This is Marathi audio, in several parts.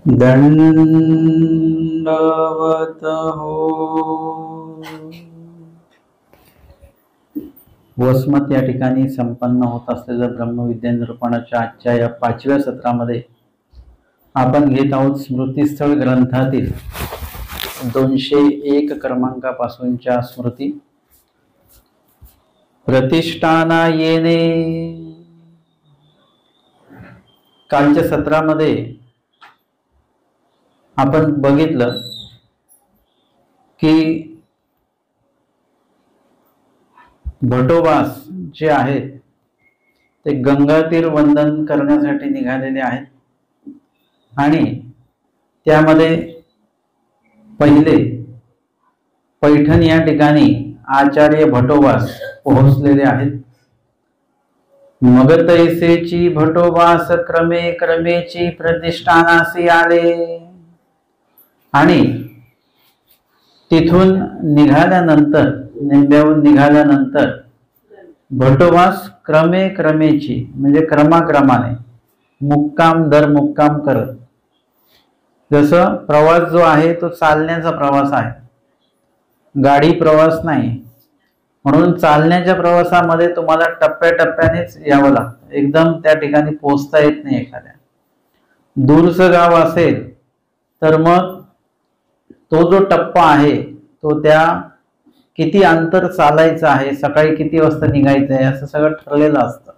दंडवत हो। वसमत या ठिकाणी संपन्न होत असलेल्या ब्रह्मविद्या निरूपणाच्या आजच्या या 5व्या सत्रामध्ये आपण घेत आहोत स्मृतीस्थळ ग्रंथातील 201 क्रमांकापासूनच्या स्मृती। प्रतिष्ठाना येणे। कालच्या सत्रामध्ये आपण बघितलं की भटोबास जे आहेत ते गंगातीर वंदन करण्यासाठी निघालेले आहेत आणि त्यामध्ये पहिले पैठण या ठिकाणी आचार्य भटोबास पोहोचलेले आहेत। मग तैसेची भटोबास क्रमे क्रमेची प्रतिष्ठानासी आले आणि तिथून निघाल्यानंतर निंब्याहून निघाल्यानंतर भटोबास क्रमे क्रमेची म्हणजे क्रमाक्रमाने मुक्काम दर मुक्काम करत, जसं प्रवास जो आहे तो चालण्याचा प्रवास आहे, गाडी प्रवास नाही, म्हणून चालण्याच्या प्रवासामध्ये तुम्हाला टप्प्याटप्प्यानेच यावं लागतं, एकदम त्या ठिकाणी पोहोचता येत नाही। एखाद्या दूरचं गाव असेल तर मग तो जो टप्पा आहे तो त्या किती अंतर चालायचं आहे, सकाळी किती वाजता निघायचं आहे, असं सगळं ठरलेलं असतं।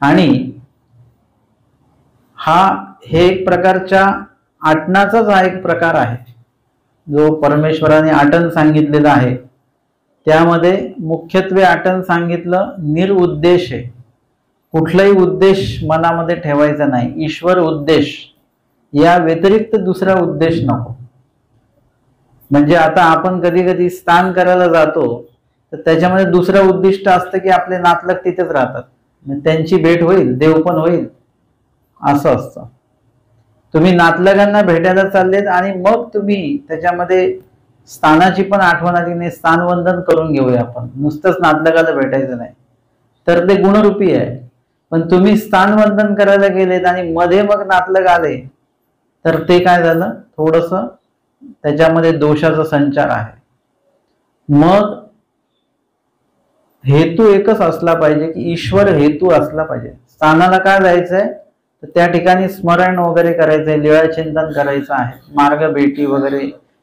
आणि हे एक प्रकारच्या आटनाचाच हा एक प्रकार आहे जो परमेश्वराने आटन सांगितलेला आहे। त्यामध्ये मुख्यत्वे आटन सांगितलं निरुद्देश आहे, कुठलाही उद्देश मनामध्ये ठेवायचा नाही, ईश्वर उद्देश या व्यतिरिक्त दुसरा उद्देश नको। म्हणजे आता आपण कधी कधी स्नान करायला जातो तर त्याच्यामध्ये दुसरं उद्दिष्ट असतं की आपले नातलग तिथेच राहतात, त्यांची भेट होईल, देव पण होईल, असं असतं। तुम्ही नातलगांना भेटायला चाललेत आणि मग तुम्ही त्याच्यामध्ये स्थानाची पण आठवण आली नाही, स्थानवंदन करून घेऊया आपण, नुसतंच नातलगाला भेटायचं नाही, तर ते गुणरूपी आहे। पण तुम्ही स्थानवंदन करायला गेलेत आणि मध्ये मग नातलग आले तर ते काय झालं, थोडस त्याच्यामध्ये दोषाचा संचार आहे। मग हेतू एकच असला पाहिजे की ईश्वर हेतू असला पाहिजे। स्थानाला काय जायचंय तर त्या ठिकाणी स्मरण वगैरे करायचंय, लीळा चिंतन करायचं आहे, मार्ग भेटी वगैरे,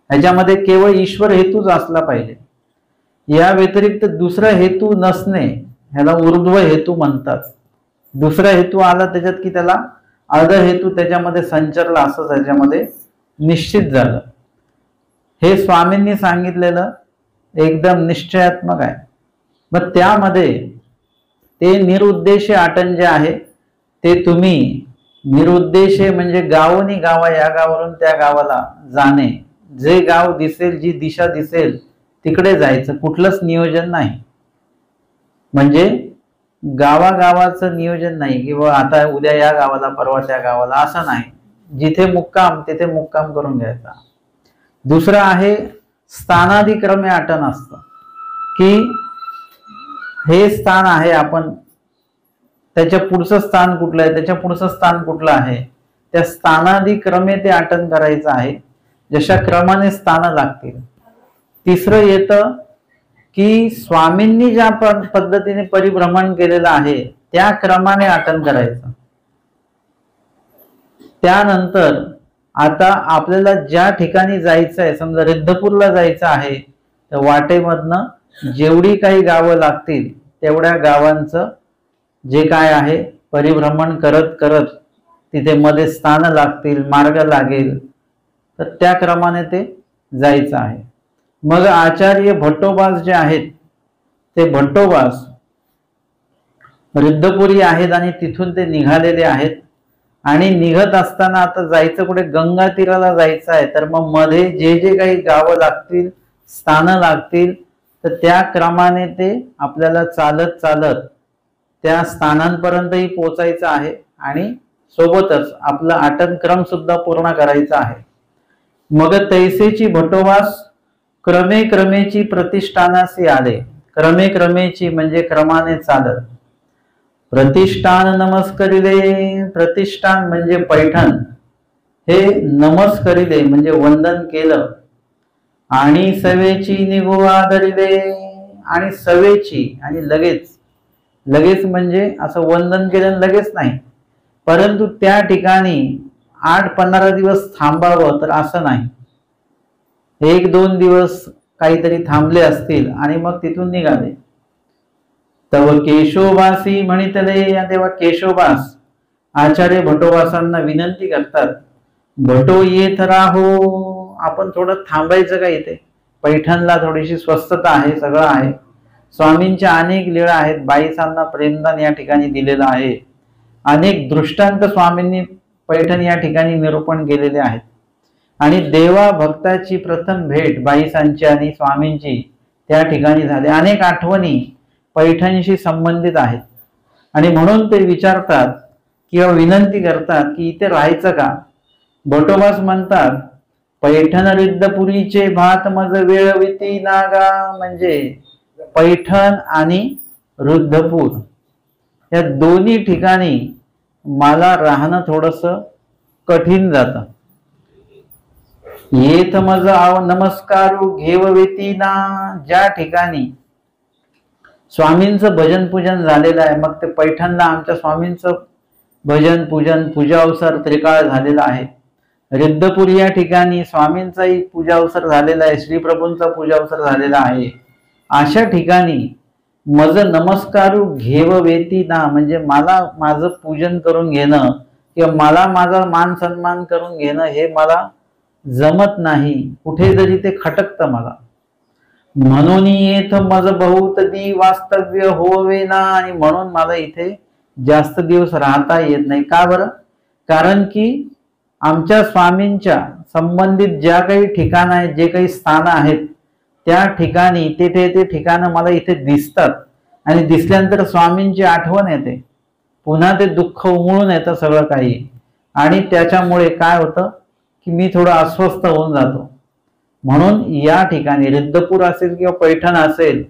ह्याच्यामध्ये केवळ ईश्वर हेतूच असला पाहिजे। या व्यतिरिक्त दुसरा हेतू नसणे ह्याला ऊर्ध्व हेतू म्हणतात। दुसरा हेतू आला त्याच्यात की त्याला अर्ध हेतू त्याच्यामध्ये संचरला असं त्याच्यामध्ये निश्चित झालं। हे स्वामींनी सांगितलेलं एकदम निश्चयात्मक आहे। मग त्यामध्ये ते निरुद्देश आटन जे आहे ते तुम्ही निरुद्देश म्हणजे गावोनी गावा, या गावावरून त्या गावाला जाणे, जे गाव दिसेल, जी दिशा दिसेल तिकडे जायचं, कुठलंच नियोजन नाही। म्हणजे गावागावाचं नियोजन नाही की आता उद्या या गावाला, परवा त्या गावाला, असं नाही, जिथे मुक्काम तिथे मुक्काम करून घ्यायचा। दुसरं आहे स्थानाधिक्रमे आटन असतं की हे स्थान आहे, आपण त्याच्या पुढचं स्थान कुठलं आहे, त्याच्या पुढचं स्थान कुठलं आहे, त्या स्थानाधिक्रमे ते आटन करायचं आहे, जशा क्रमाने स्थानं लागतील। तिसरं येतं की स्वामींनी ज्या पद्धतीने परिभ्रमण केलेलं आहे त्या क्रमाने आटन करायचं। त्यानंतर आता आपल्याला ज्या ठिकाणी जायचं आहे, समजा रिद्धपूरला जायचं आहे, तर वाटेमधनं जेवढी काही गावं लागतील तेवढ्या गावांचं जे काय आहे परिभ्रमण करत करत तिथे मध्ये स्थानं लागतील, मार्ग लागेल, तर त्या क्रमाने ते जायचं आहे। मग आचार्य भट्टोबास जे आहेत ते भट्टोबास रिद्धपुरी आहेत आणि तिथून ते निघालेले आहेत आणि निघत असताना आता जायचं कुठे, गंगा तीराला जायचं आहे, तर मग मध्ये जे जे काही गावं लागतील, स्थानं लागतील, तर त्या क्रमाने ते आपल्याला चालत चालत त्या स्थानांपर्यंतही पोहोचायचं आहे आणि सोबतच आपलं आटनक्रम सुद्धा पूर्ण करायचा आहे। मग तैसेची भटोबास क्रमे क्रमेची प्रतिष्ठानासी आले। क्रमे क्रमेची म्हणजे क्रमाने चालत, प्रतिष्ठान नमस्करिले, प्रतिष्ठान म्हणजे पैठण, हे नमस्करिले म्हणजे वंदन केलं, आणि सवेची निघू आदरिले, आणि सवेची आणि लगेच, लगेच म्हणजे असं वंदन केलं लगेच नाही, परंतु त्या ठिकाणी 8-15 दिवस थांबावं तर असं नाही, 1-2 दिवस काहीतरी थांबले असतील आणि मग तिथून निघाले. तव केशोबासी म्हणितले, तेव्हा केशोबास आचार्य भटोबासांना विनंती करतात, भटो येत राहो, आपण थोडं थांबायचं का इथे, पैठणला थोडीशी स्वस्तता आहे, सगळं आहे, स्वामींच्या अनेक लीळा आहेत, बाईसांना प्रेमदान या ठिकाणी दिलेलं आहे, अनेक दृष्टांत स्वामींनी पैठण या ठिकाणी निरूपण केलेले आहेत, आणि देवा भक्ताची प्रथम भेट बाईसांची आणि स्वामींची त्या ठिकाणी झाली, अनेक आठवणी पैठणशी संबंधित आहेत, आणि म्हणून ते विचारतात किंवा विनंती करतात की इथे राहायचं का. भटोबास म्हणतात, पैठण रिद्धपुरीचे भात मज वेळविती नागा, म्हणजे पैठण आणि रुद्धपूर या दोन्ही ठिकाणी मला राहणं थोडस कठीण जातं. येत मज नमस्कारू घेववेती ना, ज्या ठिकाणी स्वामींचं भजन पूजन झालेलं आहे, मग ते पैठणला आमच्या स्वामींचं भजन पूजन पूजा अवसर त्रिकाळ झालेला आहे, रिद्धपूर या ठिकाणी स्वामींचाही पूजा अवसर झालेला आहे, श्रीप्रभूंचा पूजा अवसर झालेला आहे, अशा ठिकाणी मज नमस्कारू घेववेती ना, म्हणजे मला माझं पूजन करून घेणं किंवा मला माझा मान सन्मान करून घेणं हे मला जमत नाही, कुठेतरी ते खटकतं मला. म्हणून येथ मज बहुत दी वास्तव्य होवे ना, आणि म्हणून मला इथे जास्त दिवस राहता येत नाही. का बरं? कारण की आमच्या स्वामींच्या संबंधित ज्या काही ठिकाणं आहेत, जे काही स्थानं आहेत, त्या ठिकाणी ते ठिकाणं मला इथे दिसतात, आणि दिसल्यानंतर स्वामींची आठवण येते, पुन्हा ते दुःख उमळून येतं सगळं काही, आणि त्याच्यामुळे काय होतं की मी थोडं अस्वस्थ होऊन जातो. म्हणून या ठिकाणी रिद्धपूर असेल किंवा पैठण असेल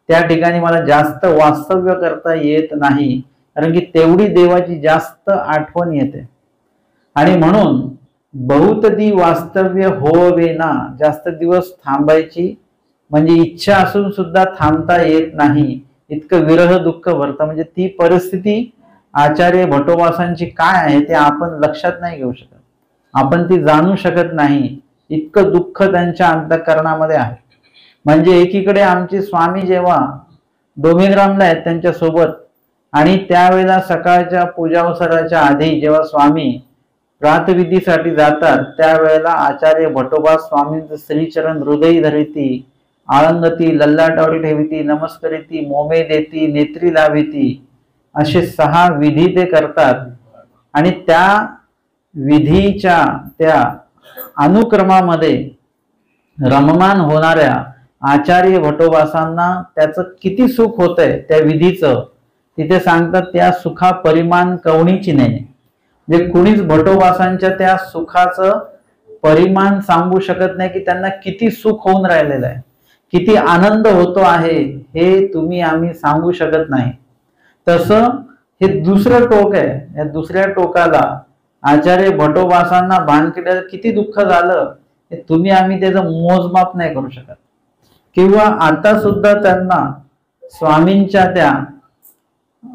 त्या ठिकाणी मला जास्त वास्तव्य करता येत नाही, कारण की तेवढी देवाची जास्त आठवण येते, आणि म्हणून बहुत दी वास्तव्य होवे ना, जास्त दिवस थांबायची म्हणजे इच्छा असून सुद्धा थांबता येत नाही, इतकं विरह दुःख भरतं. म्हणजे ती परिस्थिती आचार्य भटोबासांची काय आहे ते आपण लक्षात नाही घेऊ शकत, आपण ती जाणू शकत नाही, इतकं दुःख त्यांच्या अंतःकरणामध्ये आहे. म्हणजे एकीकडे आमचे स्वामी जेव्हा डोंबिवलीला आहेत त्यांच्या सोबत, आणि त्यावेळेला सकाळच्या पूजावसराच्या आधी जेव्हा स्वामी प्रातविधीसाठी जातात, त्यावेळेला आचार्य भटोबा स्वामींचं श्रीचरण हृदयी धरिती, आळंगती, लल्लाटावरी ठेविती, नमस्करिती, मोमे देती, नेत्री लाविती, असे 6 विधी ते करतात, आणि त्या विधीच्या त्या अनुक्रमामध्ये रममान होणाऱ्या आचार्य भटोबासांना त्याचं किती सुख होतंय त्या विधीचं, तिथे सांगतात त्या सुखा परिमाण कवणीची नाही, म्हणजे कुणीच भटोबासांच्या त्या सुखाचं परिमाण सांगू शकत नाही की त्यांना किती सुख होऊन राहिलेलं आहे, किती आनंद होतो आहे, हे तुम्ही आम्ही सांगू शकत नाही. तसं हे दुसरं टोक आहे, या दुसऱ्या टोकाला आचार्य भटोबासांना भानखेड्याला किती दुःख झालं हे तुम्ही आम्ही त्याचं मोजमाप नाही करू शकत. किंवा आता सुद्धा त्यांना स्वामींच्या त्या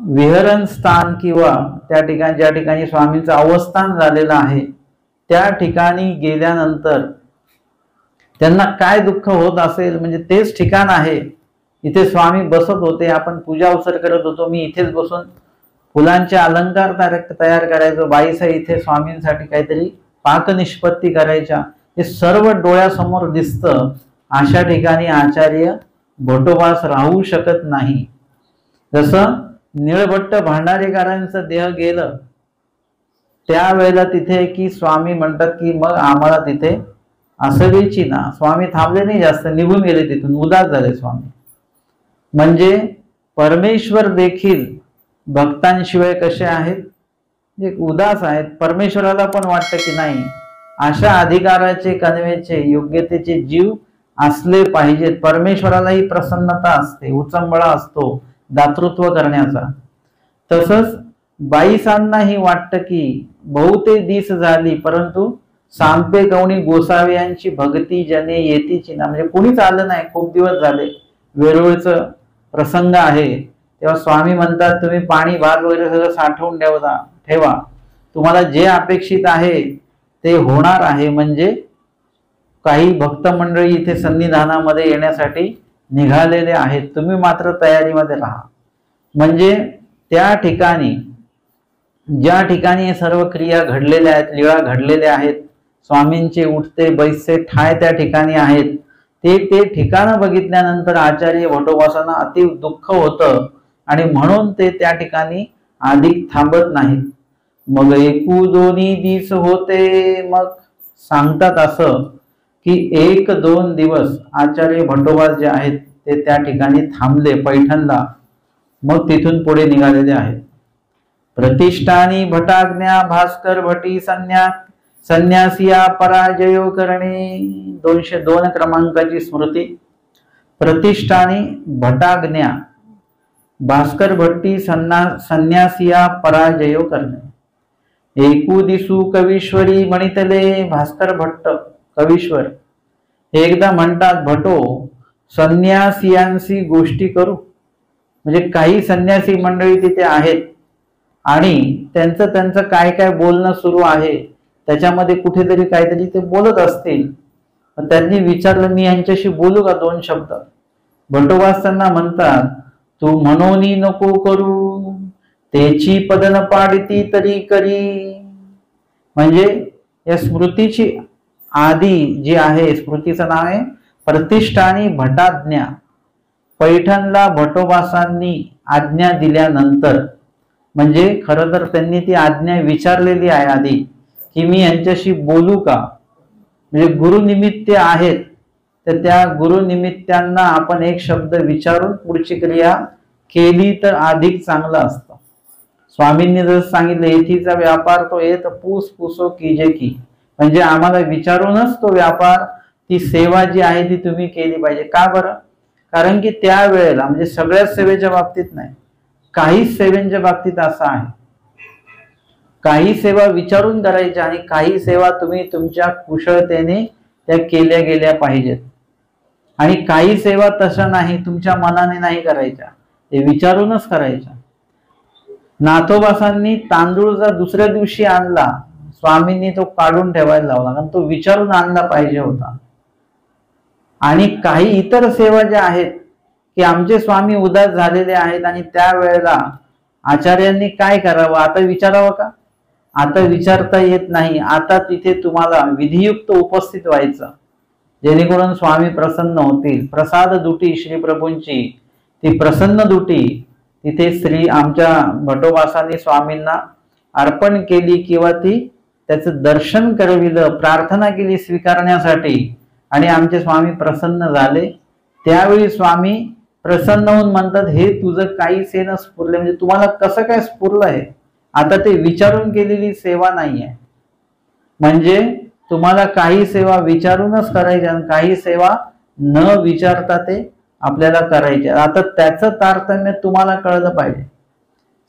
विहरण स्थान किंवा त्या ठिकाणी ज्या ठिकाणी स्वामींचं अवस्थान झालेलं आहे त्या ठिकाणी गेल्यानंतर त्यांना काय दुःख होत असेल. म्हणजे तेच ठिकाण आहे, इथे स्वामी बसत होते, आपण पूजा अवसर करत होतो, मी इथेच बसून फुलांचे अलंकार तयार करायचो, बाईसा इथे स्वामींसाठी काहीतरी पाक निष्पत्ती करायच्या, हे सर्व डोळ्यासमोर दिसतं. अशा ठिकाणी आचार्य भटोबास राहू शकत नाही. जसं निळभट्ट भांडारेकरांचं देह गेलं त्यावेळेला तिथे की स्वामी म्हणतात की मग आम्हाला तिथे असवेची ना, स्वामी थांबले नाही जास्त, निघून गेले तिथून, उदास झाले स्वामी. म्हणजे परमेश्वर देखील भक्तांशिवाय कसे आहेत, एक उदास आहेत. परमेश्वराला पण वाटतं की नाही अशा अधिकाराचे, कन्वेचे, योग्यतेचे जीव असले पाहिजेत. परमेश्वरालाही प्रसन्नता असते, उचंबळा असतो दातृत्व करण्याचा. तसंच बाईसांनाही वाटतं की बहुते दिस झाली परंतु सांपे गवणी गोसावे यांची भक्ती जने येतीची ना, म्हणजे कुणीच आलं नाही, खूप दिवस झाले, वेरूळचं प्रसंग आहे, तेव्हा स्वामी म्हणतात तुम्ही पाणी भात वगैरे सगळं साठवून ठेवा, तुम्हाला जे अपेक्षित आहे ते होणार आहे. म्हणजे काही भक्त मंडळी इथे सन्निधानामध्ये येण्यासाठी निघालेले आहेत, तुम्ही मात्र तयारीमध्ये राहा. म्हणजे त्या ठिकाणी ज्या ठिकाणी हे सर्व क्रिया घडलेल्या आहेत, लीळा घडलेल्या आहेत, स्वामींचे उठते बैसते ठाय त्या ठिकाणी आहेत, ते ठिकाण बघितल्यानंतर आचार्य भटोबासांना अति दुःख होतं आणि म्हणून ते त्या ठिकाणी अधिक थांबत नाहीत. मग 1-2 दिवस होते, मग सांगतात असं की 1-2 दिवस आचार्य भटोबा जे आहेत ते त्या ठिकाणी थांबले पैठणला. मग तिथून पुढे निघालेले आहेत. प्रतिष्ठानी भटाज्ञा भास्कर भटी संन्यासिया पराजयो करणे. 202 क्रमांकाची स्मृती. प्रतिष्ठानी भटाज्ञा भास्कर भट्टी संन्यासिया पराजयो करणे. एकू दिसू कवीश्वरी म्हणितले. भास्कर भट्ट कवीश्वर एकदा म्हणतात, भटो संन्यासियांशी गोष्टी करू. म्हणजे काही संन्यासी मंडळी तिथे आहेत आणि त्यांचं काय काय बोलणं सुरू आहे, त्याच्यामध्ये कुठेतरी काहीतरी ते बोलत असतील. त्यांनी विचारलं, मी यांच्याशी बोलू का 2 शब्द. भटोबास त्यांना म्हणतात, तू मनोनी नको करू, तेची पदन पाडिती तरी करी. म्हणजे या स्मृतीची आदी जी आहे, स्मृतीचं नाव आहे प्रतिष्ठानी भटाज्ञा. पैठणला भटोबासांनी आज्ञा दिल्यानंतर, म्हणजे खरं तर त्यांनी ती आज्ञा विचारलेली आहे आधी की मी यांच्याशी बोलू का. म्हणजे गुरुनिमित्त आहेत, तर त्या गुरुनिमित्तांना आपण एक शब्द विचारून पुढची क्रिया केली तर अधिक चांगलं असतं. स्वामींनी जसं सांगितलं, येथीचा व्यापार तो येत पूस पुसो कीजे की. म्हणजे आम्हाला विचारूनच तो व्यापार, ती सेवा जी आहे ती तुम्ही केली पाहिजे. का बरं? कारण की त्या वेळेला, म्हणजे सगळ्याच सेवेच्या बाबतीत नाही, काही सेवेच्या बाबतीत असं आहे, काही सेवा विचारून करायच्या आणि काही सेवा तुम्ही तुमच्या कुशलतेने त्या केल्या गेल्या पाहिजेत. आणि काही सेवा तशा नाही, तुमच्या मनाने नाही करायच्या, ते विचारूनच करायच्या. नाथोबासांनी तांदूळ जर दुसऱ्या दिवशी आणला, स्वामींनी तो काढून ठेवायला लावला, कारण तो विचारून आणला पाहिजे होता. आणि काही इतर सेवा ज्या आहेत की आमचे स्वामी उदास झालेले आहेत आणि त्यावेळेला आचार्यांनी काय करावं, आता विचारावं का? आता विचारता येत नाही. आता तिथे तुम्हाला विधियुक्त उपस्थित व्हायचं, जेणेकरून स्वामी प्रसन्न होतील. प्रसाद दुटी श्री प्रभूंची, ती प्रसन्न दुटी तिथे श्री आमच्या भटोबासांनी स्वामींना अर्पण केली किंवा ती त्याचं दर्शन करविलं, प्रार्थना केली स्वीकारण्यासाठी, आणि आमचे स्वामी प्रसन्न झाले. त्यावेळी स्वामी प्रसन्न होऊन म्हणतात, हे तुझं काही सेन स्फुरले. म्हणजे तुम्हाला कसं काय स्फुरलं आहे? आता ते विचारून केलेली सेवा नाहीये. म्हणजे तुम्हाला काही सेवा विचारूनच करायच्या आणि काही सेवा न विचारता ते आपल्याला करायचे. आता त्याचं तारतम्य तुम्हाला कळलं पाहिजे.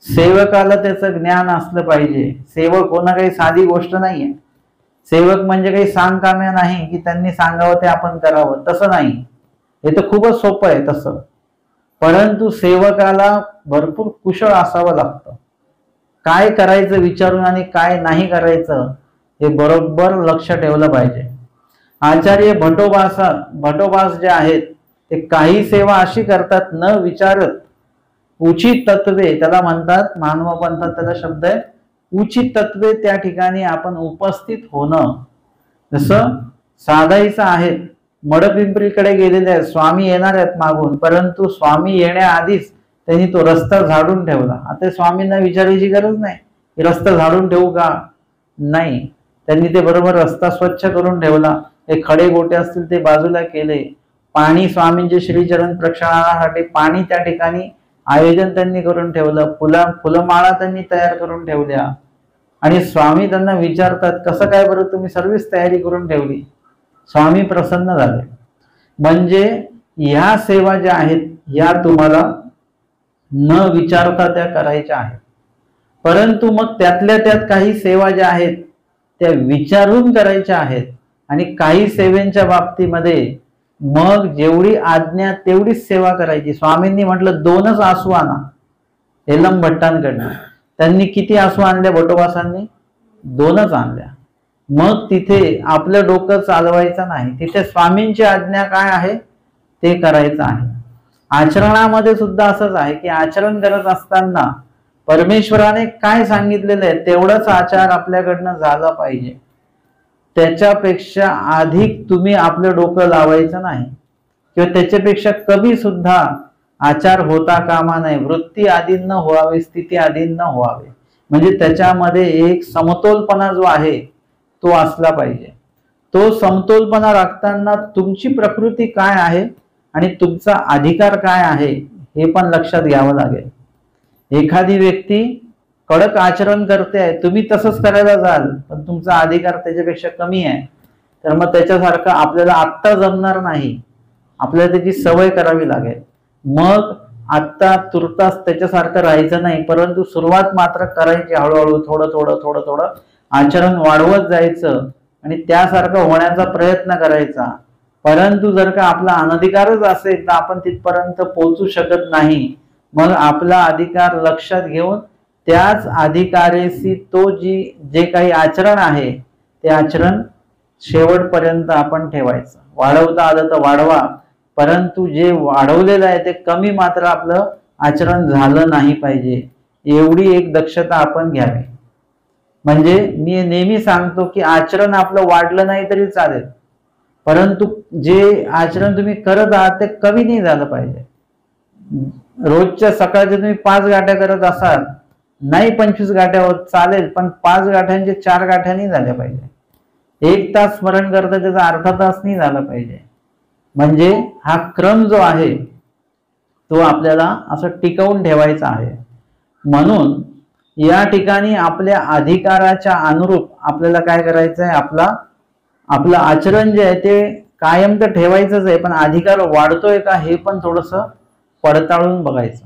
सेवकाला त्याचं ज्ञान असलं पाहिजे. सेवक होणं काही साधी गोष्ट नाहीये. सेवक म्हणजे काही सांगकाम्या नाही की त्यांनी सांगावं ते आपण करावं, तसं नाही. हे तर खूपच सोपं आहे तसं. परंतु सेवकाला भरपूर कुशल असावं लागतं. काय करायचं विचारून आणि काय नाही करायचं हे बरोबर लक्ष ठेवलं पाहिजे. आचार्य भटोबास जे आहेत ते काही सेवा अशी करतात न विचारत. उचित तत्वे त्याला म्हणतात, मानव पंथात त्याला शब्द आहे उचित तत्वे. त्या ठिकाणी आपण उपस्थित होणं. जसं साधाईचं आहेत, मडपिंपरीकडे गेलेले आहेत, स्वामी येणार आहेत मागून, परंतु स्वामी येण्याआधीच त्यांनी तो रस्ता झाडून ठेवला. आता स्वामींना विचारायची गरज नाही की रस्ता झाडून ठेवू का, नाही, त्यांनी ते बरोबर रस्ता स्वच्छ करून ठेवला. हे खडे गोटे असतील ते बाजूला केले. पाणी स्वामींचे श्रीचरण प्रक्षालनासाठी पाणी त्या ठिकाणी आयोजन त्यांनी करून ठेवलं. फुलमाळा त्यांनी तयार करून ठेवल्या. आणि स्वामी त्यांना विचारतात, कसं काय बरं तुम्ही सर्वच तयारी करून ठेवली? स्वामी प्रसन्न झाले. म्हणजे ह्या सेवा ज्या आहेत या तुम्हाला न विचारता त्या करायच्या आहेत. परंतु मग त्यातल्या त्यात काही सेवा ज्या आहेत त्या विचारून करायच्या आहेत. आणि काही सेवेच्या बाबतीमध्ये मग जेवढी आज्ञा तेवढीच सेवा करायची. स्वामींनी म्हटलं 2च आसू आणा हेलम भट्टांकडनं. त्यांनी किती आसू आणल्या भट्टोबासांनी? 2च आणल्या. मग तिथे आपलं डोकं चालवायचं नाही, तिथे स्वामींची आज्ञा काय आहे ते करायचं आहे. आचरणामध्ये सुद्धा असंच आहे की आचरण करत असताना परमेश्वराने काय सांगितलेलं आहे तेवढंच आचार आपल्याकडनं झाला पाहिजे. त्याच्यापेक्षा अधिक तुम्ही आपलं डोकं लावायचं नाही किंवा त्याच्यापेक्षा कमी सुद्धा आचार होता कामा नये. वृत्ती अधीन न व्हावे, स्थिती अधीन न व्हावे. म्हणजे त्याच्यामध्ये एक समतोलपणा जो आहे तो असला पाहिजे. तो समतोलपणा राखताना तुमची प्रकृती काय आहे आणि तुमचा अधिकार काय आहे हे पण लक्षात घ्यावं लागेल. एखादी व्यक्ती कडक आचरण करते आहे, तुम्ही तसंच करायला जाल पण तुमचा अधिकार त्याच्यापेक्षा कमी आहे, तर मग त्याच्यासारखं आपल्याला आत्ता जमणार नाही. आपल्याला त्याची सवय करावी लागेल. मग आत्ता तुर्तास त्याच्यासारखं राहायचं नाही, परंतु सुरुवात मात्र करायची. हळूहळू थोडं थोडं थोडं थोडं आचरण वाढवत जायचं आणि त्यासारखं होण्याचा प्रयत्न करायचा. परंतु जर का आपला अनधिकारच असेल तर आपण तिथपर्यंत पोहोचू शकत नाही. मग आपला अधिकार लक्षात घेऊन त्याच अधिकारेशी तो जे काही आचरण आहे ते आचरण शेवटपर्यंत आपण ठेवायचं. वाढवता आलं तर वाढवा, परंतु जे वाढवलेलं आहे ते कमी मात्र आपलं आचरण झालं नाही पाहिजे, एवढी एक दक्षता आपण घ्यावी. म्हणजे मी नेहमी सांगतो की आचरण आपलं वाढलं नाही तरी चालेल, परंतु जे आचरण तुम्ही करत आहात ते कमी नाही झालं पाहिजे. रोजच्या सकाळच्या तुम्ही 5 गाठ्या करत असाल, नाही 25 गाठ्या होत चालेल, पण 5 गाठ्यांचे 4 गाठ्या नाही झाल्या पाहिजे. 1 तास स्मरण करता त्याचा अर्धा तास नाही झाला पाहिजे. म्हणजे हा क्रम जो आहे तो आपल्याला असं टिकवून ठेवायचा आहे. म्हणून या ठिकाणी आपल्या अधिकाराच्या अनुरूप आपल्याला काय करायचं आहे, आपलं आचरण जे आहे ते कायम तर ठेवायचंच आहे, पण अधिकार वाढतोय का हे पण थोडस पडताळून बघायचं.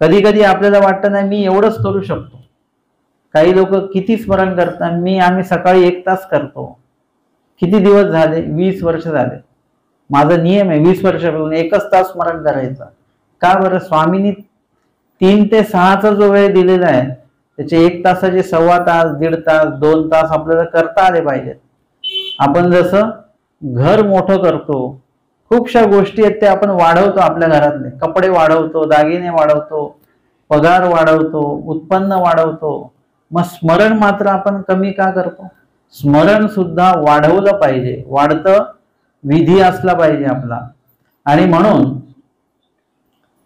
कधी कधी आपल्याला वाटतं नाही मी एवढंच करू शकतो. काही लोक किती स्मरण करतात, आम्ही सकाळी 1 तास करतो. किती दिवस झाले? 20 वर्ष झाले. माझा नियम आहे 20 वर्षापासून 1च तास स्मरण करायचं. का बरं? स्वामींनी 3 ते 6चा जो वेळ दिलेला आहे त्याचे 1 तासाचे 1.25 तास, 1.5 तास, 2 तास आपल्याला करता आले पाहिजेत. आपण जसं घर मोठं करतो, खूपशा गोष्टी आहेत त्या आपण वाढवतो. आपल्या घरातले कपडे वाढवतो, दागिने वाढवतो, पगार वाढवतो, उत्पन्न वाढवतो. मग स्मरण मात्र आपण कमी का करतो? स्मरण सुद्धा वाढवलं पाहिजे, वाढतं विधी असला पाहिजे आपला. आणि म्हणून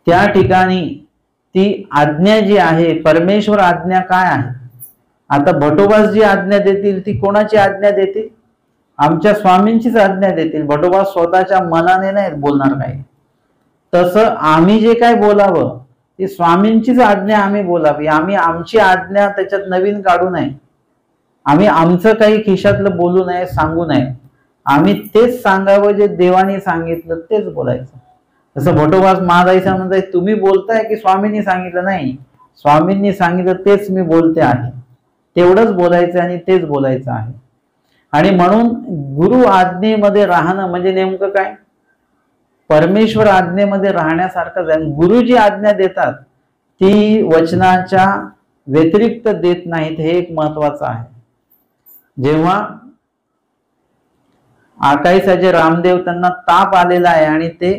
त्या ठिकाणी ती आज्ञा जी आहे, परमेश्वर आज्ञा काय आहे? आता भटोबास जी आज्ञा देतील ती कोणाची आज्ञा देतील? आमच्या स्वामींचीच आज्ञा देतील. भटोबा स्वतःच्या मनाने नाही बोलणार काही. तसं आम्ही जे काय बोलावं ती स्वामींचीच आज्ञा आम्ही बोलावी. आम्ही आमची आज्ञा त्याच्यात नवीन काढू नये. आम्ही आमचं काही खिशातलं बोलू नये, सांगू नये. आम्ही तेच सांगावं जे देवाने सांगितलं तेच बोलायचं. जसं भटोबास महादाईसा म्हणताय तुम्ही बोलताय की स्वामींनी सांगितलं? नाही, स्वामींनी सांगितलं तेच मी बोलते आहे, तेवढंच बोलायचं आणि तेच बोलायचं आहे. आणि म्हणून गुरु आज्ञेमध्ये राहणं म्हणजे नेमकं काय? परमेश्वर आज्ञेमध्ये राहण्यासारखंच आहे. गुरु जी आज्ञा देतात ती वचनाच्या व्यतिरिक्त देत नाहीत, हे एक महत्वाचं आहे. जेव्हा आकाईसाचे रामदेव त्यांना ताप आलेला आहे आणि ते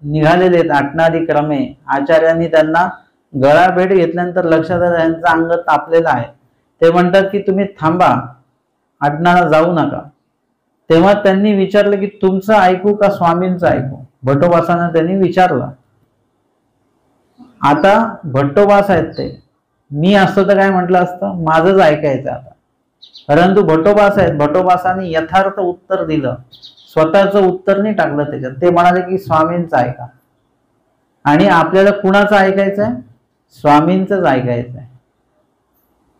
निघालेले आहेत आटनादी क्रमे, आचार्यांनी त्यांना गळा भेट घेतल्यानंतर लक्षात आलं त्यांचं अंग तापलेलं आहे. ते म्हणतात की तुम्ही थांबा, आटनाला जाऊ नका. तेव्हा त्यांनी विचारलं की तुमचं ऐकू का स्वामींचं ऐकू? भट्टोबासांना त्यांनी विचारलं. आता भट्टोबास आहेत ते, मी असतं तर काय म्हटलं असतं, माझंच ऐकायचं आता. परंतु भट्टोबास आहेत, भट्टोबासांनी यथार्थ उत्तर दिलं, स्वतःचं उत्तर नाही टाकलं त्याच्यात. ते म्हणाले की स्वामींचं ऐका. आणि आपल्याला कुणाचं ऐकायचं आहे? स्वामींचंच ऐकायचं आहे.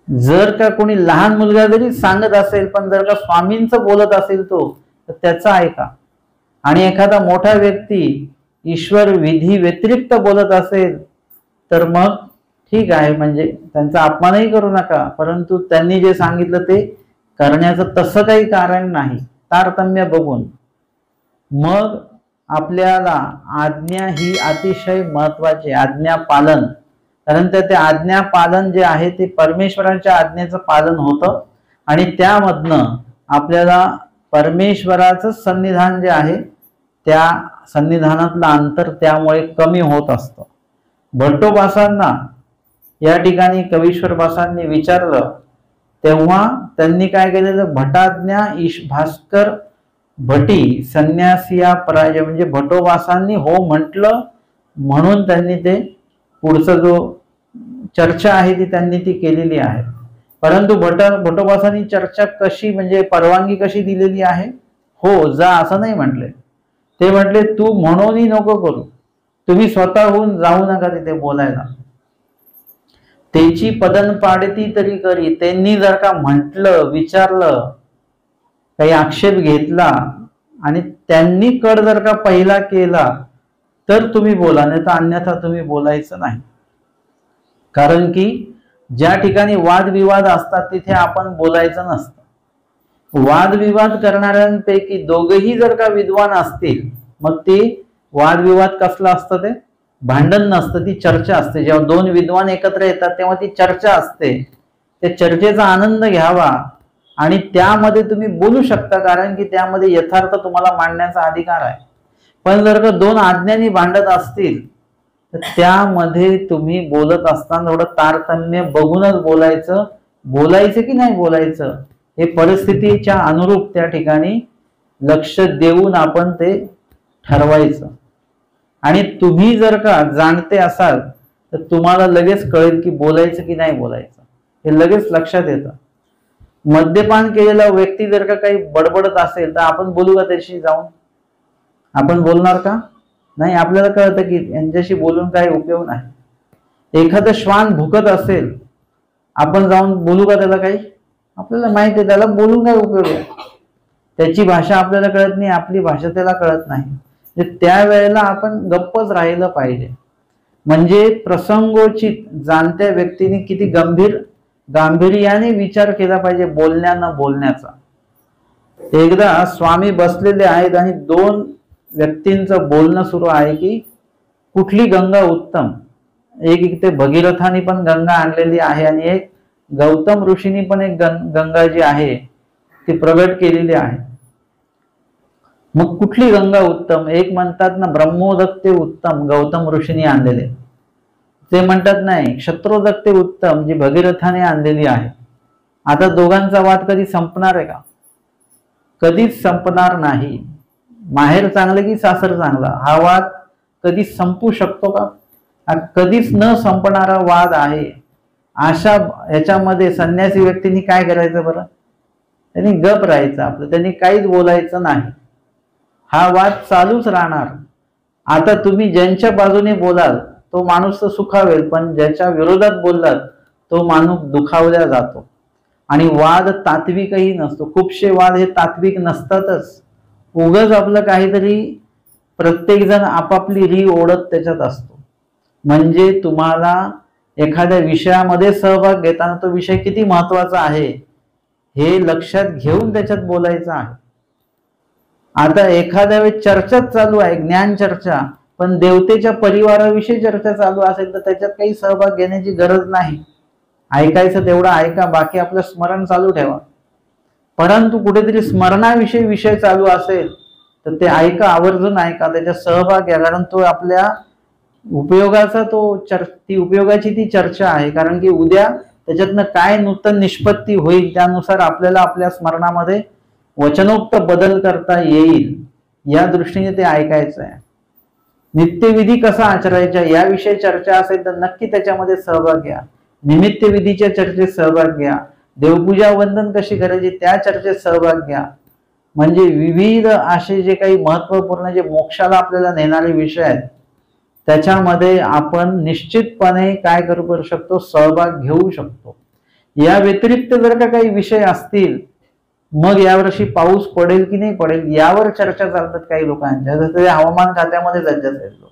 जर का कोणी लहान मुलगा जरी सांगत असेल पण जर का स्वामींचं बोलत असेल तो, तर त्याचं ऐका. आणि एखादा मोठा व्यक्ती ईश्वर विधी व्यतिरिक्त बोलत असेल तर मग ठीक आहे, म्हणजे त्यांचा अपमानही करू नका, परंतु त्यांनी जे सांगितलं ते करण्याचं तसं काही कारण नाही. तारतम्य बघून मग आपल्याला आज्ञा ही अतिशय महत्वाची, आज्ञा पालन. कारण ते आज्ञा पालन जे आहे ते परमेश्वराच्या आज्ञेचं पालन होतं आणि त्यामधनं आपल्याला परमेश्वराचं सन्निधान जे आहे त्या सन्निधानातलं अंतर त्यामुळे कमी होत असतं. भट्टोबासांना या ठिकाणी कवीश्वरबासांनी विचारलं तेव्हा त्यांनी काय केलेलं, भटाज्ञा ईश भास्कर भटी संन्यासिया पराजय, म्हणजे भट्टोबासांनी हो म्हटलं म्हणून त्यांनी ते पुढचं जो चर्चा आहे ती त्यांनी ती केलेली आहे. परंतु भट्टोबासांनी चर्चा कशी, म्हणजे परवानगी कशी दिलेली आहे, हो जा असं नाही म्हटले. ते म्हटले तू म्हणूनही नको करू, तुम्ही स्वतःहून जाऊ नका तिथे बोलायला. त्याची पदन पाडती तरी करी, त्यांनी जर का म्हटलं, विचारलं, काही आक्षेप घेतला आणि त्यांनी कड जर का पहिला केला तर तुम्ही बोला, नाही तर अन्यथा तुम्ही बोलायचं नाही. कारण की ज्या ठिकाणी वादविवाद असतात तिथे आपण बोलायचं नसतं. वादविवाद करणाऱ्यांपैकी दोघेही जर का विद्वान असतील मग ते वादविवाद कसला असतं, ते भांडण नसतं, ती चर्चा असते. जेव्हा दोन विद्वान एकत्र येतात तेव्हा ती चर्चा असते. त्या चर्चेचा आनंद घ्यावा आणि त्यामध्ये तुम्ही बोलू शकता, कारण की त्यामध्ये यथार्थ तुम्हाला मांडण्याचा अधिकार आहे. पण जर का दोन आज्ञांनी भांडत असतील तर त्यामध्ये तुम्ही बोलत असताना थोडं तारतम्य बघूनच बोलायचं. बोलायचं की नाही बोलायचं हे परिस्थितीच्या अनुरूप त्या ठिकाणी लक्ष देऊन आपण ते ठरवायचं. आणि तुम्ही जर का जाणते असाल तर तुम्हाला लगेच कळेल की बोलायचं की नाही बोलायचं, हे लगेच लक्षात येतं. मद्यपान केलेला व्यक्ती जर का काही बडबडत असेल तर आपण बोलू का त्याशी जाऊन? आपण बोलणार का? नाही. आपल्याला कळतं की यांच्याशी बोलून काही उपयोग नाही. एखादं श्वान भुकत असेल आपण जाऊन बोलू का त्याला काही? आपल्याला माहिती आहे त्याला बोलून काय उपयोग आहे. त्याची भाषा आपल्याला कळत नाही, आपली भाषा त्याला कळत नाही. त्यावेळेला आपण गप्पच राहिलं पाहिजे. म्हणजे प्रसंगोचित जाणत्या व्यक्तीने किती गांभीर्याने विचार केला पाहिजे बोलण्यानं बोलण्याचा. एकदा स्वामी बसलेले आहेत आणि दोन व्यक्तींचं बोलणं सुरू आहे की कुठली गंगा उत्तम. एक इथे भगीरथानी पण गंगा आणलेली आहे आणि एक गौतम ऋषींनी पण एक गंगा जी आहे ती प्रगट केलेली आहे. मग कुठली गंगा उत्तम? एक म्हणतात ना ब्रह्मोदकते उत्तम, गौतम ऋषींनी आणलेले. ते म्हणतात नाही क्षत्रोदकते उत्तम, जी भगीरथाने आणलेली आहे. आता दोघांचा वाद कधी संपणार आहे का? कधीच संपणार नाही. माहेर चांगलं की सासर चांगलं हा वाद कधी संपू शकतो का? हा कधीच न संपणारा वाद आहे. अशा ह्याच्यामध्ये संन्यासी व्यक्तींनी काय करायचं बरं? त्यांनी गप राहायचं आपलं, त्यांनी काहीच बोलायचं नाही. हा वाद चालूच राहणार. आता तुम्ही ज्यांच्या बाजूने बोलाल तो माणूस तर सुखावेल, पण ज्याच्या विरोधात बोललात तो माणूस दुखावला जातो. आणि वाद तात्विकही नसतो. खूपशे वाद हे तात्विक नसतातच. उगाच आपलं काहीतरी प्रत्येक जण आपापली री ओढत त्याच्यात असतो. म्हणजे तुम्हाला एखाद्या विषयामध्ये सहभाग घेताना तो विषय किती महत्वाचा आहे हे लक्षात घेऊन त्याच्यात बोलायचं आहे. आता एखाद्या वेळेस चर्चाच चालू आहे, ज्ञान चर्चा, पण देवतेच्या परिवाराविषयी चर्चा चालू असेल तर त्याच्यात काही सहभाग घेण्याची गरज नाही. ऐकायचं तेवढं ऐका, बाकी आपलं स्मरण चालू ठेवा. परंतु कुठेतरी स्मरणाविषयी विषय चालू असेल तर ते ऐका, आवर्जून ऐका, त्याच्यात सहभाग घ्या. कारण तो आपल्या उपयोगाचा ती उपयोगाची ती चर्चा आहे. कारण की उद्या त्याच्यातनं काय नूतन निष्पत्ती होईल त्यानुसार आपल्याला आपल्या स्मरणामध्ये वचनोक्त बदल करता येईल, या दृष्टीने ते ऐकायचं आहे. नित्यविधी कसा आचरायचा याविषयी चर्चा असेल तर नक्की त्याच्यामध्ये सहभाग घ्या. निमित्त विधीच्या चर्चेत सहभाग घ्या. देवपूजा वंदन कशी करायची त्या चर्चेत सहभाग घ्या. म्हणजे विविध असे जे काही महत्वपूर्ण जे मोक्षाला आपल्याला नेणारे विषय आहेत त्याच्यामध्ये आपण निश्चितपणे काय करू शकतो, सहभाग घेऊ शकतो. या व्यतिरिक्त जर का काही विषय असतील, मग यावर्षी पाऊस पडेल की नाही पडेल यावर चर्चा चालतात काही लोकांच्या. जसं ते हवामान खात्यामध्ये सज्ज आहेत लोक.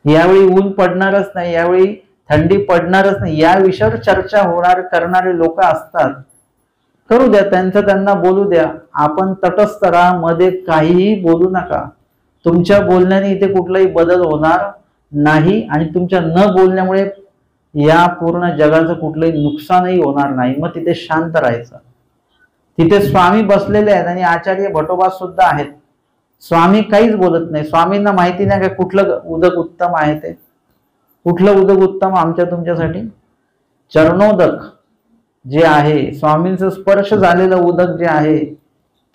यावेळी ऊन पडणारच नाही, यावेळी थंडी पडणारच नाही, या विषयावर चर्चा करणारे लोक असतात. करू द्या, त्यांचं त्यांना बोलू द्या, आपण तटस्थ राहा, मध्ये काहीही बोलू नका. तुमच्या बोलण्याने इथे कुठलाही बदल होणार नाही आणि तुमच्या न बोलण्यामुळे या पूर्ण जगाचं कुठलंही नुकसानही होणार नाही. मग तिथे शांत राहायचं. तिथे स्वामी बसलेले आहेत आणि आचार्य भटोबा सुद्धा आहेत. स्वामी काहीच बोलत नाही. स्वामींना माहिती नाही का कुठलं उदक उत्तम आहे ते. कुठलं उदक उत्तम आमच्या तुमच्यासाठी? चरणोदक जे आहे, स्वामींचं स्पर्श झालेलं उदक जे आहे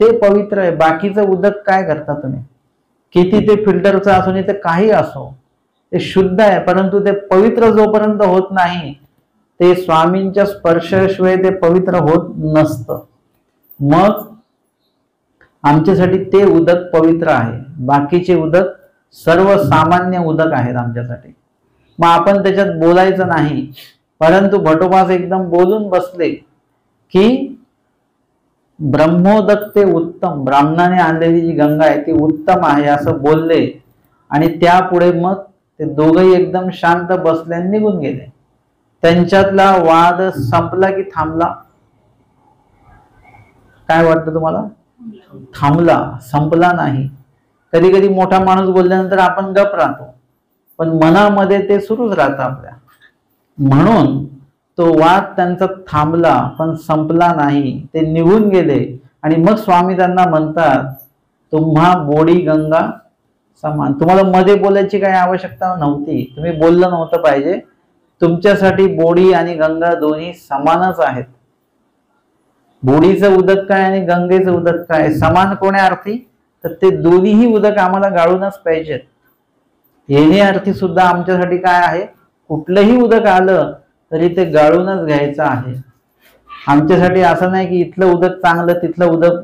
ते पवित्र आहे. बाकीचं उदक काय करता तुम्ही? किती ते फिल्टरचं असो नाही तर काही असो, ते शुद्ध आहे, परंतु ते पवित्र जोपर्यंत होत नाही, ते स्वामींच्या स्पर्शाशिवाय ते पवित्र होत नसतं. मग आमच्यासाठी ते उदक पवित्र आहे. बाकीचे उदक सर्वसामान्य उदक आहेत आमच्यासाठी. मग आपण त्याच्यात बोलायचं नाही. परंतु भटोबास एकदम बोलून बसले की ब्रह्मोदक ते उत्तम, ब्राह्मणाने आणलेली जी गंगा आहे ती उत्तम आहे असं बोलले आणि त्यापुढे मग ते दोघंही एकदम शांत बसले आणि निघून गेले. त्यांच्यातला वाद संपला की थांबला? काय वाटतं तुम्हाला? थांबला, संपला नाही. कधी कधी मोठा माणूस बोलल्यानंतर आपण गप राहतो, पण मनामध्ये ते सुरूच राहतं आपल्या. म्हणून तो वाद त्यांचा थांबला पण संपला नाही. ते निघून गेले आणि मग स्वामी त्यांना म्हणतात, तुम्हा बोडी गंगा समान. तुम्हाला मध्ये बोलायची काही आवश्यकता नव्हती, तुम्ही बोललं नव्हतं पाहिजे. तुमच्यासाठी बोडी आणि गंगा दोन्ही समानच आहेत. बोडीचं उदक काय आणि गंगेचं उदक काय? समान कोण्या अर्थी? तर ते दोन्हीही उदक आम्हाला गाळूनच पाहिजेत. येणे अर्थी सुद्धा आमच्यासाठी काय आहे? कुठलंही उदक आलं तरी ते गाळूनच घ्यायचं आहे. आमच्यासाठी असं नाही की इथलं उदक चांगलं तिथलं उदक,